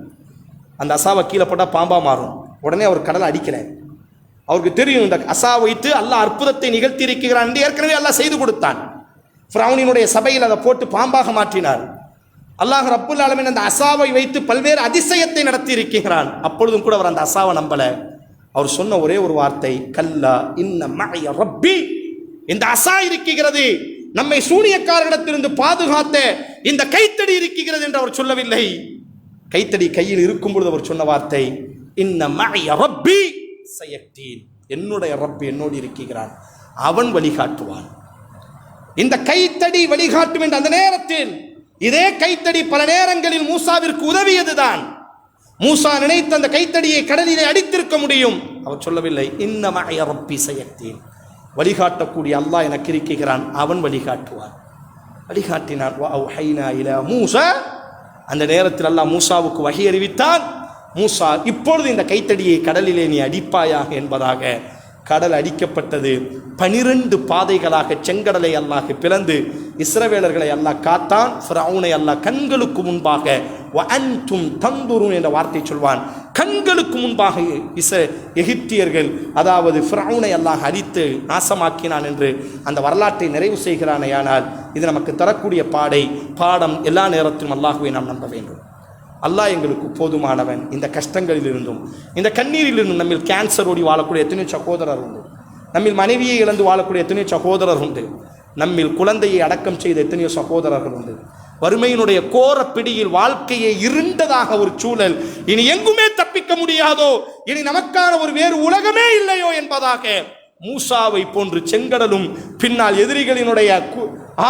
அந்த அசாவை கீழே போட்டால் பாம்பா மாறும். உடனே அவர் கடலை அடிக்கல. அவருக்கு தெரியும் இந்த அசா வைத்து அல்லாஹ் அற்புதத்தை நிகழ்த்தி இருக்கிறான் என்று ஏற்கனவே அல்லாஹ் செய்து கொடுத்தான். ஃபிரௌனினுடைய சபையில் அதை போட்டு பாம்பாக மாற்றினார். அல்லாஹ் ரப்புல் ஆலமீன் அந்த அசாவை வைத்து பல்வேறு அதிசயத்தை நடத்தி இருக்கிறான். அப்பொழுதும் கூட அவர் அந்த அசாவை நம்பல. அவர் சொன்ன ஒரே ஒரு வார்த்தை, கல்லா இன்ன மஅய ரப்பி. இந்த அசா இருக்கிறது, நம்மை சூனியக்காரரிடத்திலிருந்து பாதுகாத்த இந்த கைத்தடி இருக்கிறது என்று அவர் சொல்லவில்லை. கைத்தடி கையில் இருக்கும் பொழுது அவர் சொன்ன வார்த்தை, இன்ன மஅய ரப்பி சயக்தீன். என்னுடைய ரப் என்னோடு இருக்கிறான், அவன் வழிகாட்டுவான். இந்த கைத்தடி வழிகாட்டும் என்ற அந்த நேரத்தில் இதே கைத்தடி பல நேரங்களில் மூசாவிற்கு உதவியதுதான். மூசா நினைத்த அந்த கைத்தடியை கடலிலே அடித்திருக்க முடியும். அவர் சொல்லவில்லை, இன்ன மஅய ரப்பி சயக்தீன். வழிகாட்டக்கூடிய அல்லாஹ் எனக்கு இருக்கிறான், அவன் வழிகாட்டுவான். வழிகாட்டினான். வஅவ்ஹைனா இலா மூசா. அந்த நேரத்தில் அல்லாஹ் மூசாவுக்கு வஹி அறிவித்தான். மூசா, இப்பொழுது இந்த கைத்தடியை கடலிலே நீ அடிப்பாயாக என்பதாக. கடல் அடிக்கப்பட்டது. 12 பாதைகளாக செங்கடலை அல்லாஹ் பிளந்து இஸ்ரவேலர்களை அல்லாஹ் காத்தான். ஃபிரௌனை அல்லாஹ் கண்களுக்கு முன்பாக வஅன்தும் தந்துருன் என்ற வார்த்தை சொல்வான். கண்களுக்கு முன்பாக எகிப்தியர்கள், அதாவது ஃபிரௌனை அல்லாஹ் அடித்து நாசமாக்கினான் என்று அந்த வரலாற்றை நிறைவு செய்கிறானேயானால் இது நமக்கு தரக்கூடிய பாடம் எல்லா நேரத்திலும் அல்லாஹ்வை நாம் நம்ப வேண்டும். அல்லாஹ் எங்களுக்கு போதுமானவன். இந்த கஷ்டங்களில் இருந்தும் இந்த கண்ணீரில் இருந்தும் நம்மில் கேன்சரோடி வாழக்கூடிய எத்தனையோ சகோதரர் உண்டு, நம்மில் மனைவியை இழந்து வாழக்கூடிய எத்தனையோ சகோதரர் உண்டு, நம்மில் குழந்தையை அடக்கம் செய்த எத்தனையோ சகோதரர்கள் உண்டு. வறுமையினுடைய கோர பிடியில் வாழ்க்கையை இருண்டதாக ஒரு சூழல், இனி எங்குமே தப்பிக்க முடியாதோ, இனி நமக்கான ஒரு வேறு உலகமே இல்லையோ என்பதாக மூசாவை போன்று செங்கடலும் பின்னால் எதிரிகளினுடைய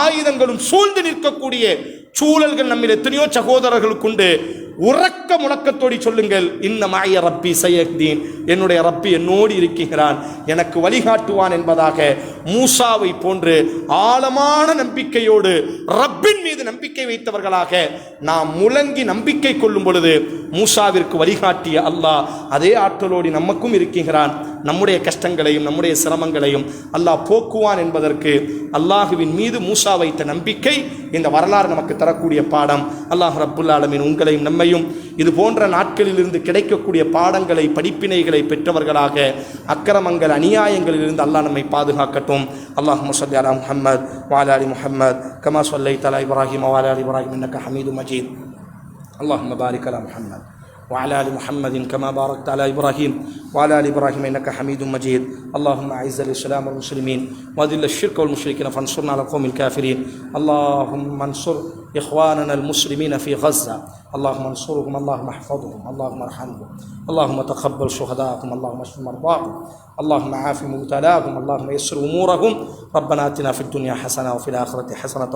ஆயுதங்களும் சூழ்ந்து நிற்கக்கூடிய சூழல்கள் நம்மில் எத்தனையோ சகோதரர்களுக்குண்டு. உறக்க முழக்கத்தோடி சொல்லுங்கள், இன்ன மஅய ரப்பி சயக்தீன். என்னுடைய ரப்பி என்னோடு இருக்கிறான், எனக்கு வழிகாட்டுவான் என்பதாக மூசாவை போன்று ஆழமான நம்பிக்கையோடு ரப்பின் மீது நம்பிக்கை வைத்தவர்களாக நாம் முழங்கி நம்பிக்கை கொள்ளும் பொழுது மூசாவிற்கு வழிகாட்டிய அல்லாஹ் அதே ஆற்றலோடு நமக்கும் இருக்கிறான். நம்முடைய கஷ்டங்களையும் நம்முடைய சிரமங்களையும் அல்லாஹ் போக்குவான் என்பதற்கு அல்லாஹுவின் மீது மூசா வைத்த நம்பிக்கை இந்த வரலாறு நமக்கு தரக்கூடிய பாடம். அல்லாஹ் ரப்புல் ஆலமீன் உங்களையும் நம்மையும் இது போன்ற நாட்களிலிருந்து கிடைக்கக்கூடிய பாடங்களை படிப்பினைகளை பெற்றவர்களாக அக்கிரமங்கள் அநியாயங்களிலிருந்து அல்லாஹ் நம்மை பாதுகாக்கட்டும். அல்லாஹும்ம ஸல்லி அலா முஹம்மத் வ அலா ஆலி முஹம்மத் கமா ஸல்லைத அலா இப்ராஹீம் வ அலா ஆலி இப்ராஹீம் இன்னக ஹமீதும் மஜீத். அல்லாஹும்ம பாரிக் அலா முஹம்மத் وعلى آل محمد كما باركت على إبراهيم وعلى آل إبراهيم إنك حميد مجيد. اللهم أعز الإسلام والمسلمين وأذل الشرك والمشركين فانصرنا على القوم الكافرين. اللهم انصر إخواننا المسلمين في غزة، اللهم انصرهم، اللهم احفظهم، اللهم ارحمهم، اللهم تقبل شهداءهم، اللهم اشف مرضاهم، اللهم عاف مبتلاهم، اللهم يسر أمورهم. ربنا آتنا في الدنيا حسنة وفي الآخرة حسنة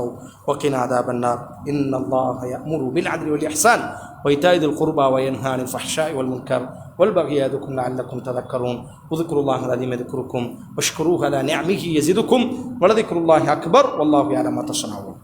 وقنا عذاب النار. إن الله يأمر بالعدل والإحسان وإيتاء ذي القربى وينهى عن الفحشاء والمنكر والبغي يعظكم لعلكم تذكرون. اذكروا الله العظيم يذكركم واشكروه على نعمه يزدكم ولذكر الله أكبر والله يعلم ما تصنعون.